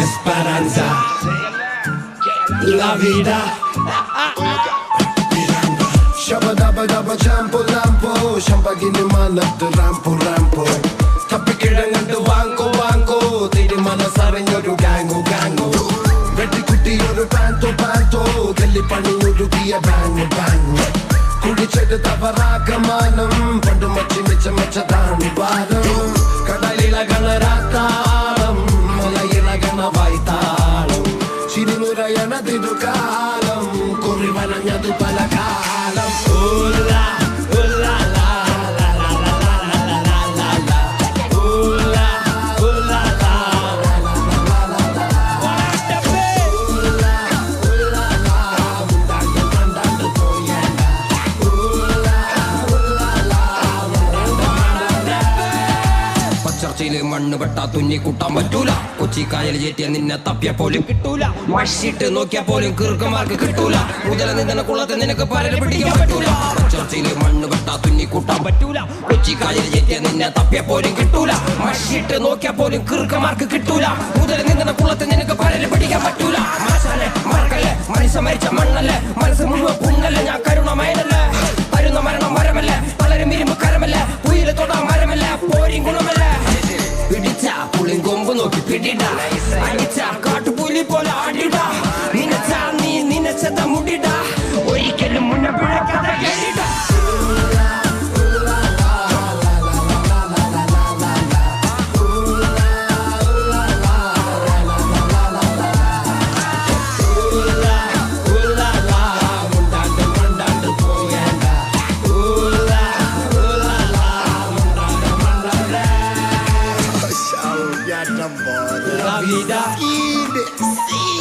D: esperanza, la vida. Shabba dabba dabba champo lampo, shampagini manattu rampo. Tappikidangittu vanko, തീരുമാനം അറിഞ്ഞൊരു ഗാങ്ങോ. വെട്ടിക്കുട്ടിയൊരു പാന്തോ, തെല്ലിപ്പണിയൊരുക്കിയ ബാങ്ങ്. കുടിച്ചെടുത്ത പറാഗമാനം, പണ്ടു മച്ചതാണ് വാദം. കടലിളകണ രാത്താളം, മലയിളകണ വായ്ത്താളം, ചിരിനുരയണ തിരുകാലം, കുറിവനഞ്ഞത് പല കാലം.
C: മണ്ണ് പെട്ടാ തുന്നി കൂട്ടാൻ പറ്റൂല. കൊച്ചി കായൽ ചേറ്റിയ നിന്നെ തപ്പിയ പോലും കിട്ടൂല. മഷിട്ട് നോക്കിയാ പോലും കിറുക്കന്മാർക്ക് കിട്ടൂല. മുതല നിന്ന കുളത്തെ നിനക്ക് പരല് പിടിക്കാൻ പറ്റൂല. ചർച്ചയില് മണ്ണ് പെട്ടാ തുന്നി കൂട്ടാൻ പറ്റൂല. കൊച്ചി കായൽ ചേറ്റിയ നിന്നെ തപ്പിയ പോലും കിട്ടൂല. മഷിട്ട് നോക്കിയാ പോലും കിറുക്കന്മാർക്ക് കിട്ടൂല. മുതല നിന്ന കുളത്തെ നിനക്ക് പരല് പിടിക്കാൻ പറ്റൂല. മറക്കല്ലേ, മനുഷ്യൻ മരിച്ച മണ്ണല്ലേ, മനസ്സ് മുഴുവൻ പുണ്ണല്ലേ, ഞാൻ കരുണമയനല്ലേ, തരുന്ന മരണം വരമല്ലേ, തളരും ഇരുമ്പ് കരമല്ലേ, പുയല് തൊടാ മരമല്ലേ, പോരും ഗുണമല്ലേ. പിടിച്ച പുളിയും കൊമ്പ് നോക്കി പിടിട, അടിച്ച കാട്ടുപുലി പോലെ ആടിട, നിനച്ചത മുടിട, ഒരിക്കലും മുന്നേ പിഴക്കാതെ കേട്ടിട.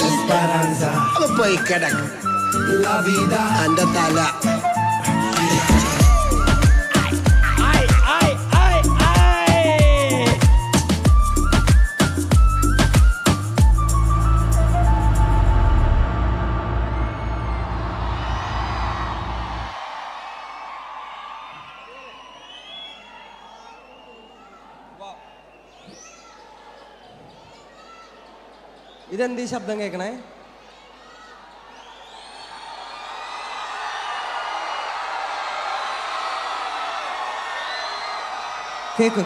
D: Esperanza, പോയി കിടക്ക്. La vida, അന്റെ തല.
C: ഇതെന്തീ ശബ്ദം കേൾക്കണേ? കേക്ക്.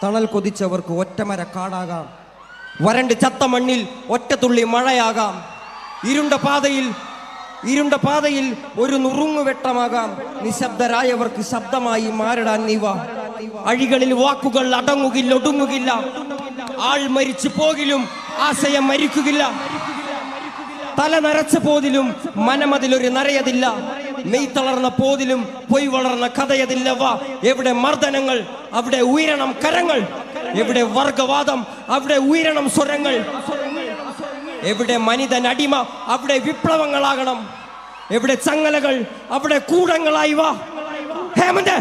C: തണൽ കൊതിച്ചവർക്ക് ഒറ്റമര കാടാകാം. വരണ്ട് ചത്ത മണ്ണിൽ ഒറ്റത്തുള്ളി മഴയാകാം. ഇരുണ്ട പാതയിൽ ഒരു നുറുങ്ങുവെട്ടമാകാം. നിശബ്ദരായവർക്ക് ശബ്ദമായി മാറിടാൻ നീവ. അഴികളിൽ വാക്കുകൾ ഒടുങ്ങുകില്ല. ആൾ മരിച്ചു പോകിലും ആശയം മരിക്കുകില്ല. തല നരച്ച പോതിലും മനമതിലൊരു നരയതില്ല. മെയ് തളർന്ന പോതിലും പൊയ് വളർന്ന കഥയതില്ലവ. എവിടെ മർദ്ദനങ്ങൾ അവിടെ ഉയരണം കരങ്ങൾ. എവിടെ വർഗവാദം അവിടെ ഉയരണം സ്വരങ്ങൾ. എവിടെ മനിതൻ അടിമ അവിടെ വിപ്ലവങ്ങളാകണം. എവിടെ ചങ്ങലകൾ അവിടെ കൂടങ്ങളായി വാ. ഹേമന്ത്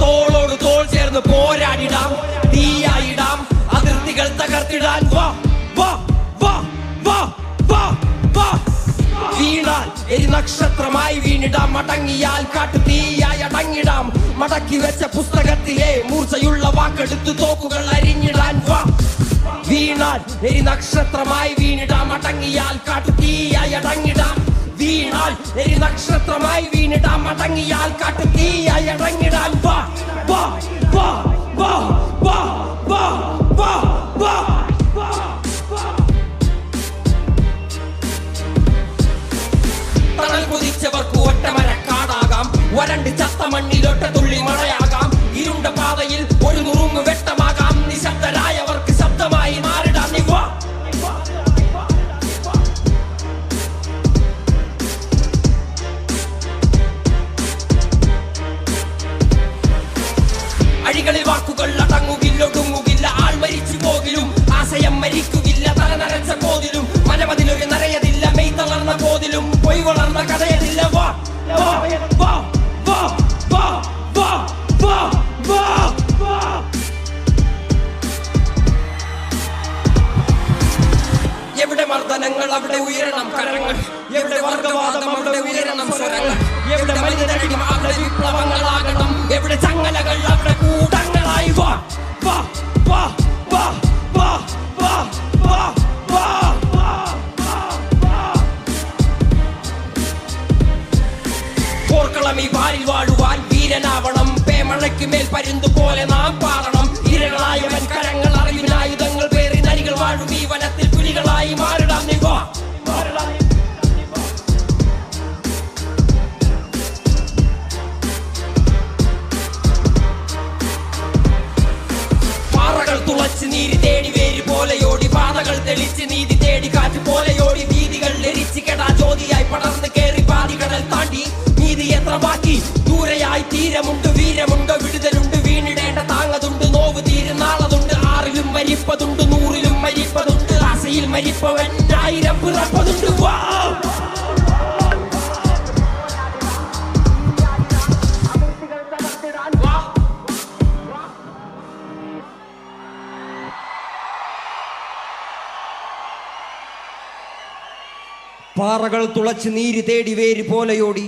C: തോളോട് തോൾ ചേർന്ന് പോരാടിടാം. തീയായിടാം അതിർത്തികൾ തകർത്തിടാൻ. വാ വാ വാ വാ വാ വാ. വീണാൽ എരി നക്ഷത്രമായി വീണിടാം. മടങ്ങിയാൽ കാട്ടു തീയായി അടങ്ങിടാം. മടക്കി വെച്ച പുസ്തകത്തിലെ മൂർച്ചയുള്ള വാക്കെടുത്ത് തോക്കുകൾ അരിഞ്ഞിടാൻ. വാ വീണാൽ എരി നക്ഷത്രമായി വീണിടാം. മടങ്ങിയാൽ കാട്ടു തീയായി അടങ്ങിടാം. വീണാൽ എരി നക്ഷത്രമായി വീണിടാം. മടങ്ങിയാൽ കാട്ടു തീയായി അടങ്ങിടാൻ. വാ വാ വാ വാ വാ വാ വാ വാ. തണൽ കൊതിച്ചവർക്ക് ഒറ്റമരക്കാടാകാം. വരണ്ട് ചത്ത മണ്ണിലൊട്ട തുള്ളി മഴയാകാം. ഇരുണ്ട പാതയിൽ ഒരു നുറുങ്ങ് വെട്ടമാകാം. നിശബ്ദരായവർക്ക് ശബ്ദമായി മാറിടാം. നീ വാ. അഴികളിൽ വാക്കുകൾ അടങ്ങുകില്ല ഒടുങ്ങുകില്ല. ആൾ മരിച്ചു പോകിലും ആശയം മരിക്കുകില്ല. തല നരച്ച പോതിലും മനമതിലൊരു നരയതില്ല. മെയ് തളർന്ന പോതിലും പൊയ് വളർന്ന കഥയതില്ല. വാ വാ വാ വാ വാ വാ വാ വാ വാ. എവിടെ മർദ്ദനങ്ങൾ അവിടെ ഉയരണം കരങ്ങൾ. എവിടെ വർഗവാദം അവിടെ ഉയരണം സ്വരങ്ങൾ. എവിടെ മനിതനടിമ അവിടെ വിപ്ലവങ്ങളാകണം. എവിടെ ചങ്ങലകൾ അവിടെ കൂടങ്ങളായി. വാ വാ വാ വാ വാ വാ വാ വാ വാ. പോർക്കളം ഈ വാരിൽ വാഴുവാൻ വീരനാവണം. പേമഴയ്ക്ക് മേൽ പരുന്തു പോലെ നാം പാറണം. ഇരകളായവൻ കരങ്ങൾ അറിവിനായുധങ്ങൾ പേറി നരികൾ വാഴും ഈ വനത്തിൽ പുലികളായി മാറിടാം. നീ വാ. പാറകൾ തുളച്ച് നീരി തേടി വേര് പോലെയോടി. പാതകൾ തെളിച്ച് നീതി തേടി കാറ്റ് പോലെയോടി. വീതികൾ എരിച്ച് കെടാ ജ്യോതിയായി പടർന്ന് കേറി പാതികടൽ താണ്ടി. നീതി എത്ര ബാക്കി ദൂരെയായി തീരമുണ്ട്. വീരമുണ്ട് വിടുതലുണ്ട് വീണിടേണ്ട താങ്ങതുണ്ട്. നോവ് തീരുന്നാളതുണ്ട്. ആറിലും മരിപ്പതുണ്ട് നൂറിലും മരിപ്പതുണ്ട്. ആശയിൽ മരിപ്പവൻ 1000 പിറപ്പതുണ്ട്. വാ. പാറകൾ തുളച്ച് നീര് തേടി വേര് പോലെയോടി.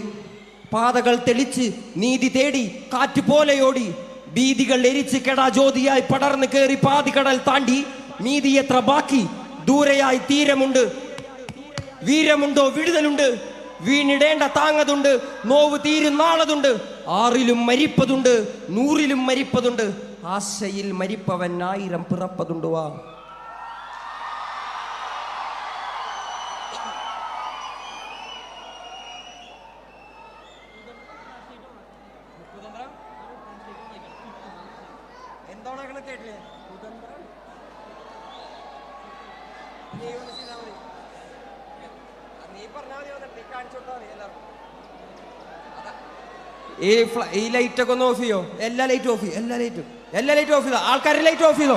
C: പാതകൾ തെളിച്ച് നീതി തേടി കാറ്റ് പോലെയോടി. ഭീതികൾ എരിച്ച് കെടാ ജ്യോതിയായി പടർന്ന് കേറി പാതികടൽ താണ്ടി. നീതി എത്ര ബാക്കി ദൂരെയായി തീരമുണ്ട്. വീരമുണ്ടോ വിടുതലുണ്ട് വീണിടേണ്ട താങ്ങതുണ്ട്. നോവ് തീരുന്നാളതുണ്ട്. ആറിലും മരിപ്പതുണ്ട് നൂറിലും മരിപ്പതുണ്ട്. ആശയിൽ മരിപ്പവൻ 1000 പിറപ്പതുണ്ട്. വാ. ഈ ലൈറ്റൊക്കെ ഒന്ന് ഓഫ് ചെയ്യോ? എല്ലാ ലൈറ്റും ഓഫ് ചെയ്യോ? എല്ലാ ലൈറ്റും ഓഫ് ചെയ്തോ? ആൾക്കാരുടെ ലൈറ്റ് ഓഫ് ചെയ്തോ?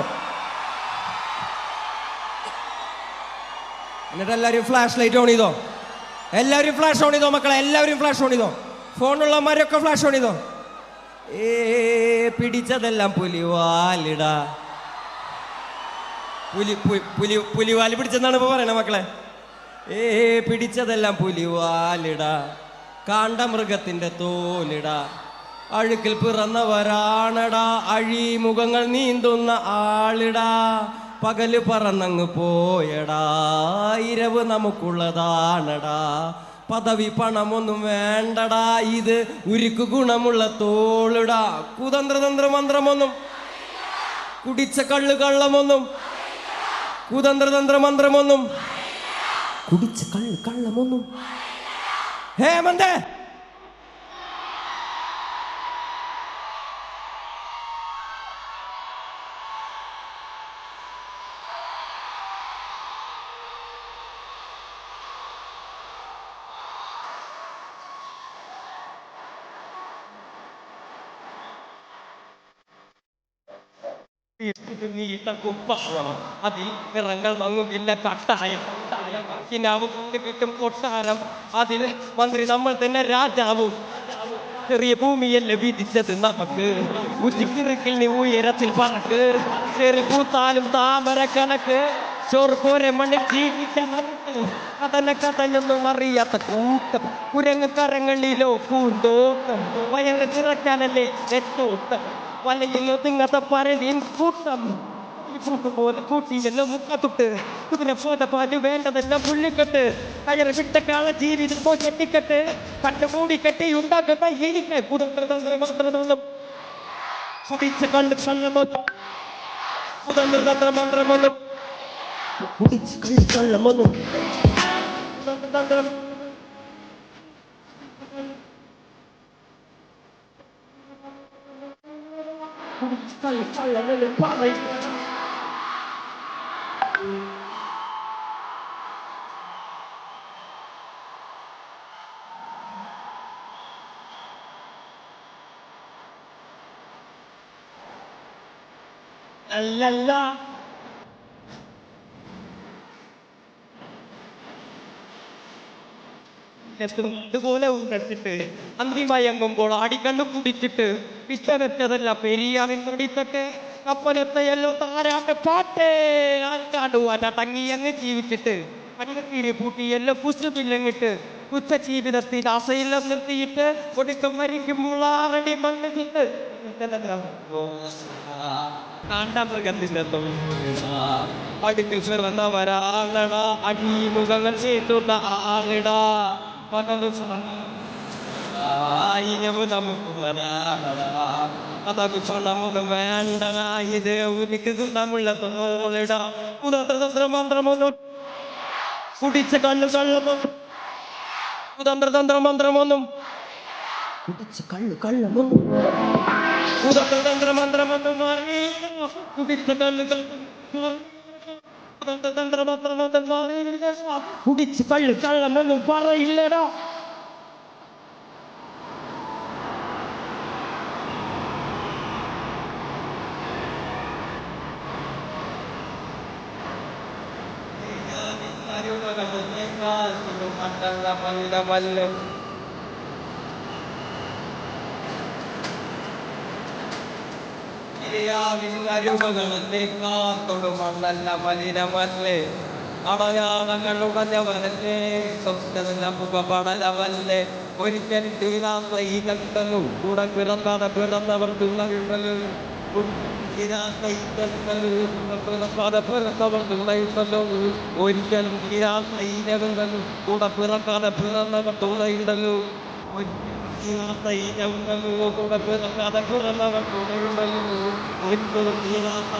C: എന്നിട്ട് എല്ലാവരും ഫ്ലാഷ് ലൈറ്റ് ഓൺ ചെയ്തോ? എല്ലാവരും ഫ്ലാഷ് ഓൺ ചെയ്തോ മക്കളെ? എല്ലാവരും ഫ്ലാഷ് ഓൺ ചെയ്തോ? ഫോണുള്ളവന്മാരൊക്കെ ഫ്ലാഷ് ഓൺ ചെയ്തോ? പിടിച്ചതെല്ലാം പുലിവാലിടാ. പുലിവാല് പിടിച്ചെന്നാണ് ഇപ്പൊ പറയണേ മക്കളെ. പിടിച്ചതെല്ലാം പുലിവാലിടാ. കാണ്ടമൃഗത്തിന്റെ തോലിടാ. അഴുക്കിൽ പിറന്നവരാണടാ. അഴിമുഖങ്ങൾ നീന്തുന്ന ആളിടാ. പകല് പറന്നങ്ങ് പോയടാ. ഇരവ് നമുക്കുള്ളതാണടാ. പദവി പണമൊന്നും വേണ്ടടാ. ഇത് ഉരുക്കു ഗുണമുള്ള തോളിടാ. കുതന്ത്രതന്ത്ര മന്ത്രമൊന്നും കുടിച്ച കള്ളു കള്ളമൊന്നും കുതന്ത്രതന്ത്ര മന്ത്രമൊന്നും കുടിച്ച കള്ളമൊന്നും. ഹേമന്ത് അതിൽ നിറങ്ങൾ മങ്ങും പിന്നെ കട്ടായം കിട്ടും കൊട്ടാരം അതിൽ മന്ത്രി നമ്മൾ തന്നെ രാജാവും ചെറിയ ഭൂമിയല്ല വിധിച്ചത് നമുക്ക് ഉച്ചിക്കിറക്കിൽ നീ ഉയരത്തിൽ പറക്ക് ചെറിയ പൂത്താലും താമര കണക്ക് ചോർക്കോരെ മണ്ണിൽ ജീവിച്ച കഥന കഥയൊന്നും അറിയാത്ത കൂട്ടം കുരങ്ങ് കരങ്ങളിലോ പൂന്തോട്ടം വയറ് ചിറക്കാനല്ലേ നെറ്റോട്ടം വലയിലോ തിങ്ങത്തെ പരലിൻ കൂട്ടം പോലെ കൂട്ടിയെല്ലാം മുക്കത്തുട്ട് ഇതിനെ പോത പാല് വേണ്ടതെല്ലാം പുള്ളിക്കെട്ട് കയറ് വിട്ടക്കാള ജീവിതം പോ കെട്ടിക്കെട്ട് കണ്ട് മൂടിക്കെട്ടി ഉണ്ടാക്കുന്ന എനിക്ക് കുടിച്ച് കണ്ട് കള്ളമൊന്നും തന്ത്രമന്ത്രമൊന്നും കുടിച്ച് കണ്ട് കള്ളമൊന്നും തന്ത്രം കുടിച്ച് കള്ളി കള്ളമൊന്നും പറയും അല്ലല്ല ഇതുപോലെ ഉണ്ടിട്ട് അന്തിമയങ്ങുമ്പോൾ ആടിക്കണ്ണു കുടിച്ചിട്ട് പിച്ചവെച്ചതല്ല പെരിയാറിൻ നടിത്തട്ടെ കപ്പലെത്തയല്ലോ താരാട്ട് പാട്ടേ ആൾക്കാടുവാൻ അടങ്ങിയങ്ങ് ജീവിച്ചിട്ട് കണ്ണീര് പൂട്ടിയെല്ലാം പുസ്തമില്ലങ്ങിട്ട് ഉച്ച ജീവിതത്തിൽ അസയിലും നിർത്തിയിട്ട് ഒടുക്കം മരിക്കുമ്പോൾ ആറടി മണ്ണിട്ട് കാണ്ടാമൃഗത്തിന്റെ അടുത്ത് പിറന്നവരാളടാ അടിമുഖങ്ങൾ ചേർത്തുള്ള ആളിടാ നമുക്ക് അതൊക്കെ നമുക്ക് വേണ്ട ഇത് എനിക്ക് നമ്മളുടെ തോളിടാ മന്ത്രമൊന്നും കുടിച്ച കള്ളു കള്ളമൊന്നും തന്ത്രമന്ത്രമൊന്നും കുടിച്ച കള്ളു കള്ളമൊന്നും തന്ത്രമന്ത്രമൊന്നും കുടിച്ച കള്ളു കുടിച്ച് കള്ളു കള്ളമൊന്നും പറയില്ലടാ തൊടുമണ്ണല്ല മലിനമല്ലേ അടയാളങ്ങൾ ഉടഞ്ഞവരല്ലേ പടലവല്ലേ ഒരിക്കലും തീരാത്ത ഈ കൽക്കലും കൂടെ പിറന്നവർ ഒരിക്കലും തീരാത്ത ഈ നഗരങ്ങളും കൂടെ പിറക്കാതെ പിറന്നവർ തുളയിടലു കൂടെ പിറക്കാതെ പിറന്നവർ തുളയിടലു ഒരിക്കലും തീരാത്ത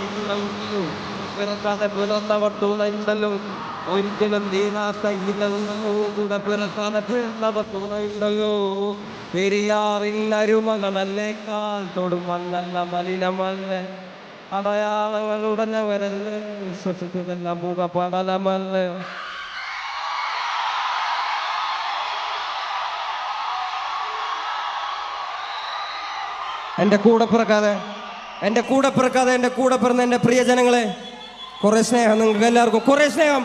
C: പിറക്കാതെ പിറന്നവർ തുളയിടലു ഒരിക്കലും തീരാത്ത കൂടെ പിറക്കാതെ പിറന്നവർ തുളയിടലു പെരിയാറിൽ അരുമകളല്ലേക്കാൾ തൊടുമണ്ണല്ല മലിനമല്ലേ അടയാളങ്ങൾ ഉടഞ്ഞവരല്ലേ ശ്വസിച്ചതെല്ലാം മുഖപടലമല്ലേ എൻ്റെ കൂടെ പിറക്കാതെ എൻ്റെ കൂടെ പിറന്ന എൻ്റെ പ്രിയജനങ്ങളെ കുറേ സ്നേഹം, നിങ്ങൾക്ക് എല്ലാവർക്കും കുറേ സ്നേഹം.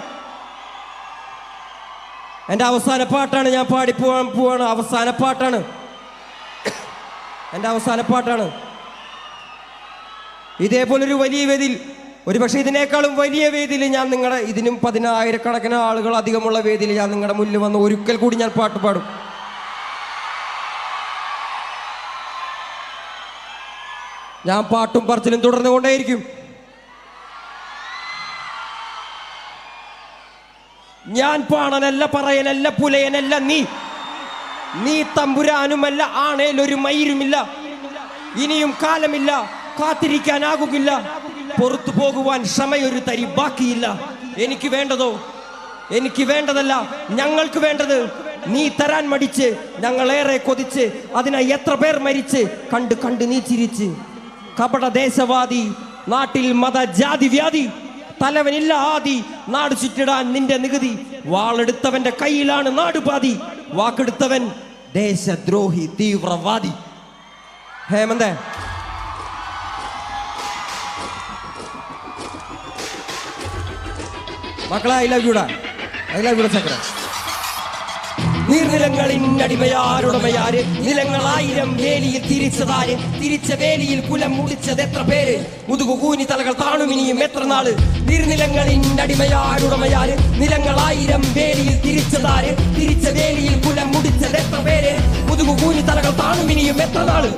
C: എൻ്റെ അവസാന പാട്ടാണ് ഞാൻ പോവാണ്. അവസാന പാട്ടാണ് എൻ്റെ അവസാന പാട്ടാണ്. ഇതേപോലൊരു വലിയ വേദിയിൽ, ഒരുപക്ഷെ ഇതിനേക്കാളും വലിയ വേദിയിൽ ഞാൻ നിങ്ങളുടെ, ഇതിനും 10,000-കണക്കിന് ആളുകൾ അധികമുള്ള വേദിയിൽ ഞാൻ നിങ്ങളുടെ മുന്നിൽ വന്ന് ഒരിക്കൽ കൂടി ഞാൻ പാട്ട് പാടും. ഞാൻ പാട്ടും പറച്ചിലും തുടർന്നുകൊണ്ടേയിരിക്കും. ഞാൻ പാണനല്ല, പറയനല്ല, പുലയനല്ല, നീ തമ്പുരാനുമല്ല, ആണേലൊരു മയിരുമില്ല. ഇനിയും കാലമില്ല, കാത്തിരിക്കാനാകുകില്ല, പുറത്തു പോകുവാൻ ക്ഷമയൊരു തരി ബാക്കിയില്ല. എനിക്ക് വേണ്ടതല്ല, ഞങ്ങൾക്ക് വേണ്ടത് നീ തരാൻ മടിച്ച്, ഞങ്ങളേറെ കൊതിച്ച്, അതിനായി എത്ര പേർ മരിച്ച്, കണ്ട് നീ ചിരിച്ച്. കപട ദേശവാദി, നാട്ടിൽ മത ജാതി വ്യാധി, തലവനില്ല ആദി, നാട് ചുറ്റിടാൻ നിന്റെ നികുതി. വാളെടുത്തവന്റെ കയ്യിലാണ് നാടുപാതി, വാക്കെടുത്തവൻ ദേശദ്രോഹി തീവ്രവാദി. ഹേമന്തേ
B: മക്കളെ ഐ ലവ് യുടാ ചക്ര.
C: നീർനിലങ്ങളിൽ അടിമയാരുടമയാര്, നിലങ്ങളായിരം വേലിയിൽ തിരിച്ചതാര്, തിരിച്ച വേലിയിൽ കുലം മുടിച്ചത് എത്ര പേര്, മുതുകുകൂനി തലകൾ താണുമിനിയും എത്ര നാള്. നീർനിലങ്ങളിൽ അടിമയാരുടമയാര്, നിലങ്ങളായിരം വേലിയിൽ തിരിച്ചതാര്, തിരിച്ച വേലിയിൽ കുലം മുടിച്ചത് എത്ര പേര്, മുതുകുകൂനി തലകൾ താണുമിനിയും എത്ര നാള്.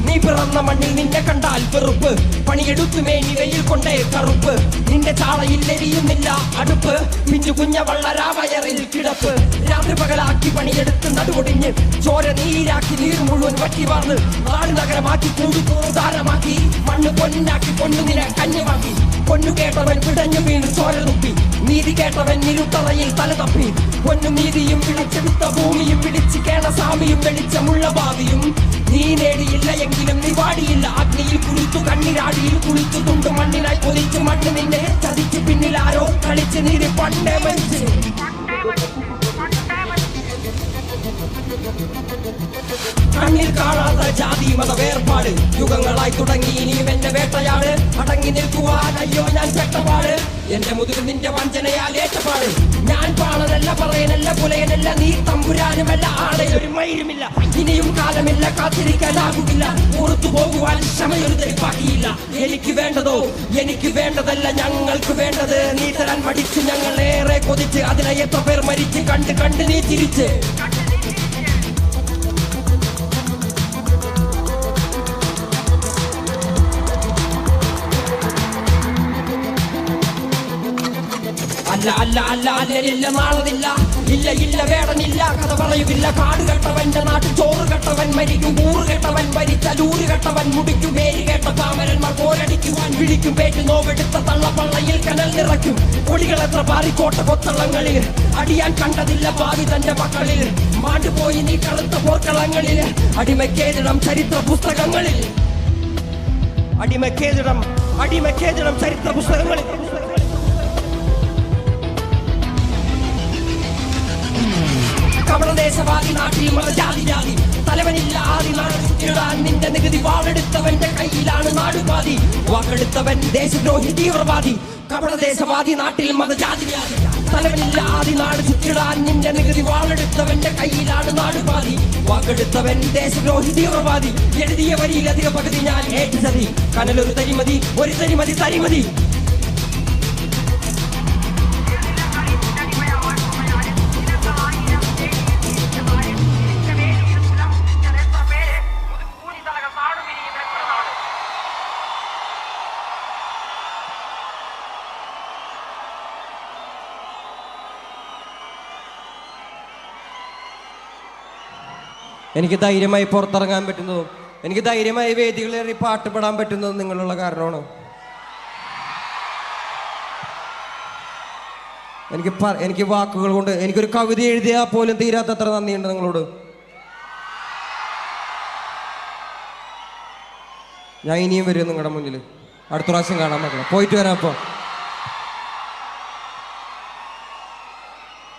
C: നീ പിറന്ന മണ്ണിൽ നിന്നെ കണ്ടാൽ വെറുപ്പ്, പണിയെടുത്തു മേനി വെയിൽ കൊണ്ടേ കറുപ്പ്, നിന്റെ ചാളയിൽ എരിയുന്നില്ല അടുപ്പ്, പിഞ്ചു കുഞ്ഞ വള്ളരാവയറിൽ കിടപ്പ്. രാത്രി പകലാക്കി പണിയെടുത്ത് നടുവൊടിഞ്ഞ് ചോര നീരാക്കി നീർ മുഴുവൻ വറ്റി വാർന്ന് നാട് നഗരമാക്കി കൂടാരമാക്കി മണ്ണ് പൊന്നാക്കി പൊണ്ണുനില കഞ്ഞമാക്കി. പൊന്നു കേട്ടവൻ പിടഞ്ഞു വീണ് ചോര തുപ്പി, നീതി കേട്ടവൻ ഇരുട്ടറയിൽ തല തപ്പി. പൊന്നും നീതിയും വിളിച്ചെടുത്ത ഭൂമിയും പിടിച്ച് കേണസ്വാമിയും വെളിച്ചമുള്ള ഭാവിയും നീ നേടിയില്ല എങ്കിലും നീ വാടിയില്ല. അഗ്നിയിൽ കുളിച്ചു കണ്ണിരാടിയിൽ കുളിച്ചു തുണ്ടു മണ്ണിനായി പൊതിച്ചു മണ്ണ് നിന്നെ ചതിച്ചു പിന്നിൽ ആരോ കളിച്ച് നീതി പണ്ടേ മരിച്ചു. കണ്ണിൽ കാണാത്ത ജാതി മത വേർപാട് യുഗങ്ങളായി തുടങ്ങി ഇനിയും എന്റെ വേട്ടയാട്. അടങ്ങി നിൽക്കുവാൻ അയ്യോ ഞാൻ ചെട്ടപാട്, എന്റെ മുതുകിൽ നിന്റെ വഞ്ചനയാൽ ഏറ്റപാട്. ഞാൻ പാണനല്ല പറയനല്ല പുലയനല്ല നീ തമ്പുരാനുമല്ല, ആടയൊരു മയിരുമില്ല. ഇനിയും കാലമില്ല കാത്തിരിക്കാനാകുകില്ല, പുറത്തു പോകുവാൻ ക്ഷമയൊരു തെളിപ്പാക്കിയില്ല. എനിക്ക് വേണ്ടതോ എനിക്ക് വേണ്ടതല്ല ഞങ്ങൾക്ക് വേണ്ടത് നീ തരാൻ മടിച്ച് ഞങ്ങൾ ഏറെ കൊതിച്ച് അതിനെ എത്ര പേർ മരിച്ച് കണ്ട് കണ്ട് നീ തിരിച്ച്. അല്ല അല്ല അല്ല അല്ലലില്ല നാളതില്ല, ഇല്ല ഇല്ല വേടനില്ല കഥ പറയുകില്ല. കാട് കെട്ടവന്റെ നാട്ടിൽ ചോറ് കെട്ടവൻ മരിക്കും, കൂറ് കെട്ടവൻ മരിച്ചാൽ ഊറ് കെട്ടവൻ മുടിക്കും. പേര് കേട്ട പാമരന്മാർ പോരടിക്കുവാൻ വിളിക്കും, പേറ്റ് നോവെടുത്ത തള്ളപ്പള്ളയിൽ കനൽ നിറയ്ക്കും. കൊടികൾ എത്ര പാറിക്കോട്ട കൊത്തളങ്ങളിൽ അടിയാൻ കണ്ടതില്ല ഭാവി തന്റെ മക്കളിൽ. മാണ്ടുപോയി നീ കറുത്ത പോർക്കളങ്ങളിൽ അടിമക്കേതിടം ചരിത്ര പുസ്തകങ്ങളിൽ, അടിമക്കേതിടം ചരിത്ര പുസ്തകങ്ങളിൽ. കപടദേശവാദി നാട്ടിൽ മതജാതി ജാതി തലവനില്ല ആദി നാട് ചുറ്റിടാൻ നിന്റെ നികുതി വാളെടുത്തവന്റെ കയ്യിലാണ് നാടുപാതി. വാക്കെടുത്തവൻ ദേശദ്രോഹി തീവ്രവാദി. കപടദേശവാദി നാട്ടിൽ മതജാതി ജാതി തലവനില്ല ആദി നാട് ചുറ്റിടാൻ നിന്റെ നികുതി വാളെടുത്തവന്റെ കയ്യിലാണ് നാടുപാതി. വാക്കെടുത്തവൻ ദേശദ്രോഹി തീവ്രവാദി. എഴുതിയ വരിയിൽ അധിക പകുതി ഞാൻ ഏറ്റു. കനലൊരു തരിമതി ഒരു തരിമതി തരിമതി. എനിക്ക് ധൈര്യമായി പുറത്തിറങ്ങാൻ പറ്റുന്നതും എനിക്ക് ധൈര്യമായി വേദികളേറി പാട്ട് പാടാൻ പറ്റുന്നതും നിങ്ങളുള്ള കാരണമാണ്. എനിക്ക് വാക്കുകൾ കൊണ്ട് എനിക്കൊരു കവിത എഴുതിയാൽ പോലും തീരാത്തത്ര നന്ദിയുണ്ട് നിങ്ങളോട്. ഞാൻ ഇനിയും വരും നിങ്ങളുടെ മുന്നിൽ. അടുത്ത പ്രാവശ്യം കാണാൻ മക്കളെ. പോയിട്ട് വരാം അപ്പോൾ.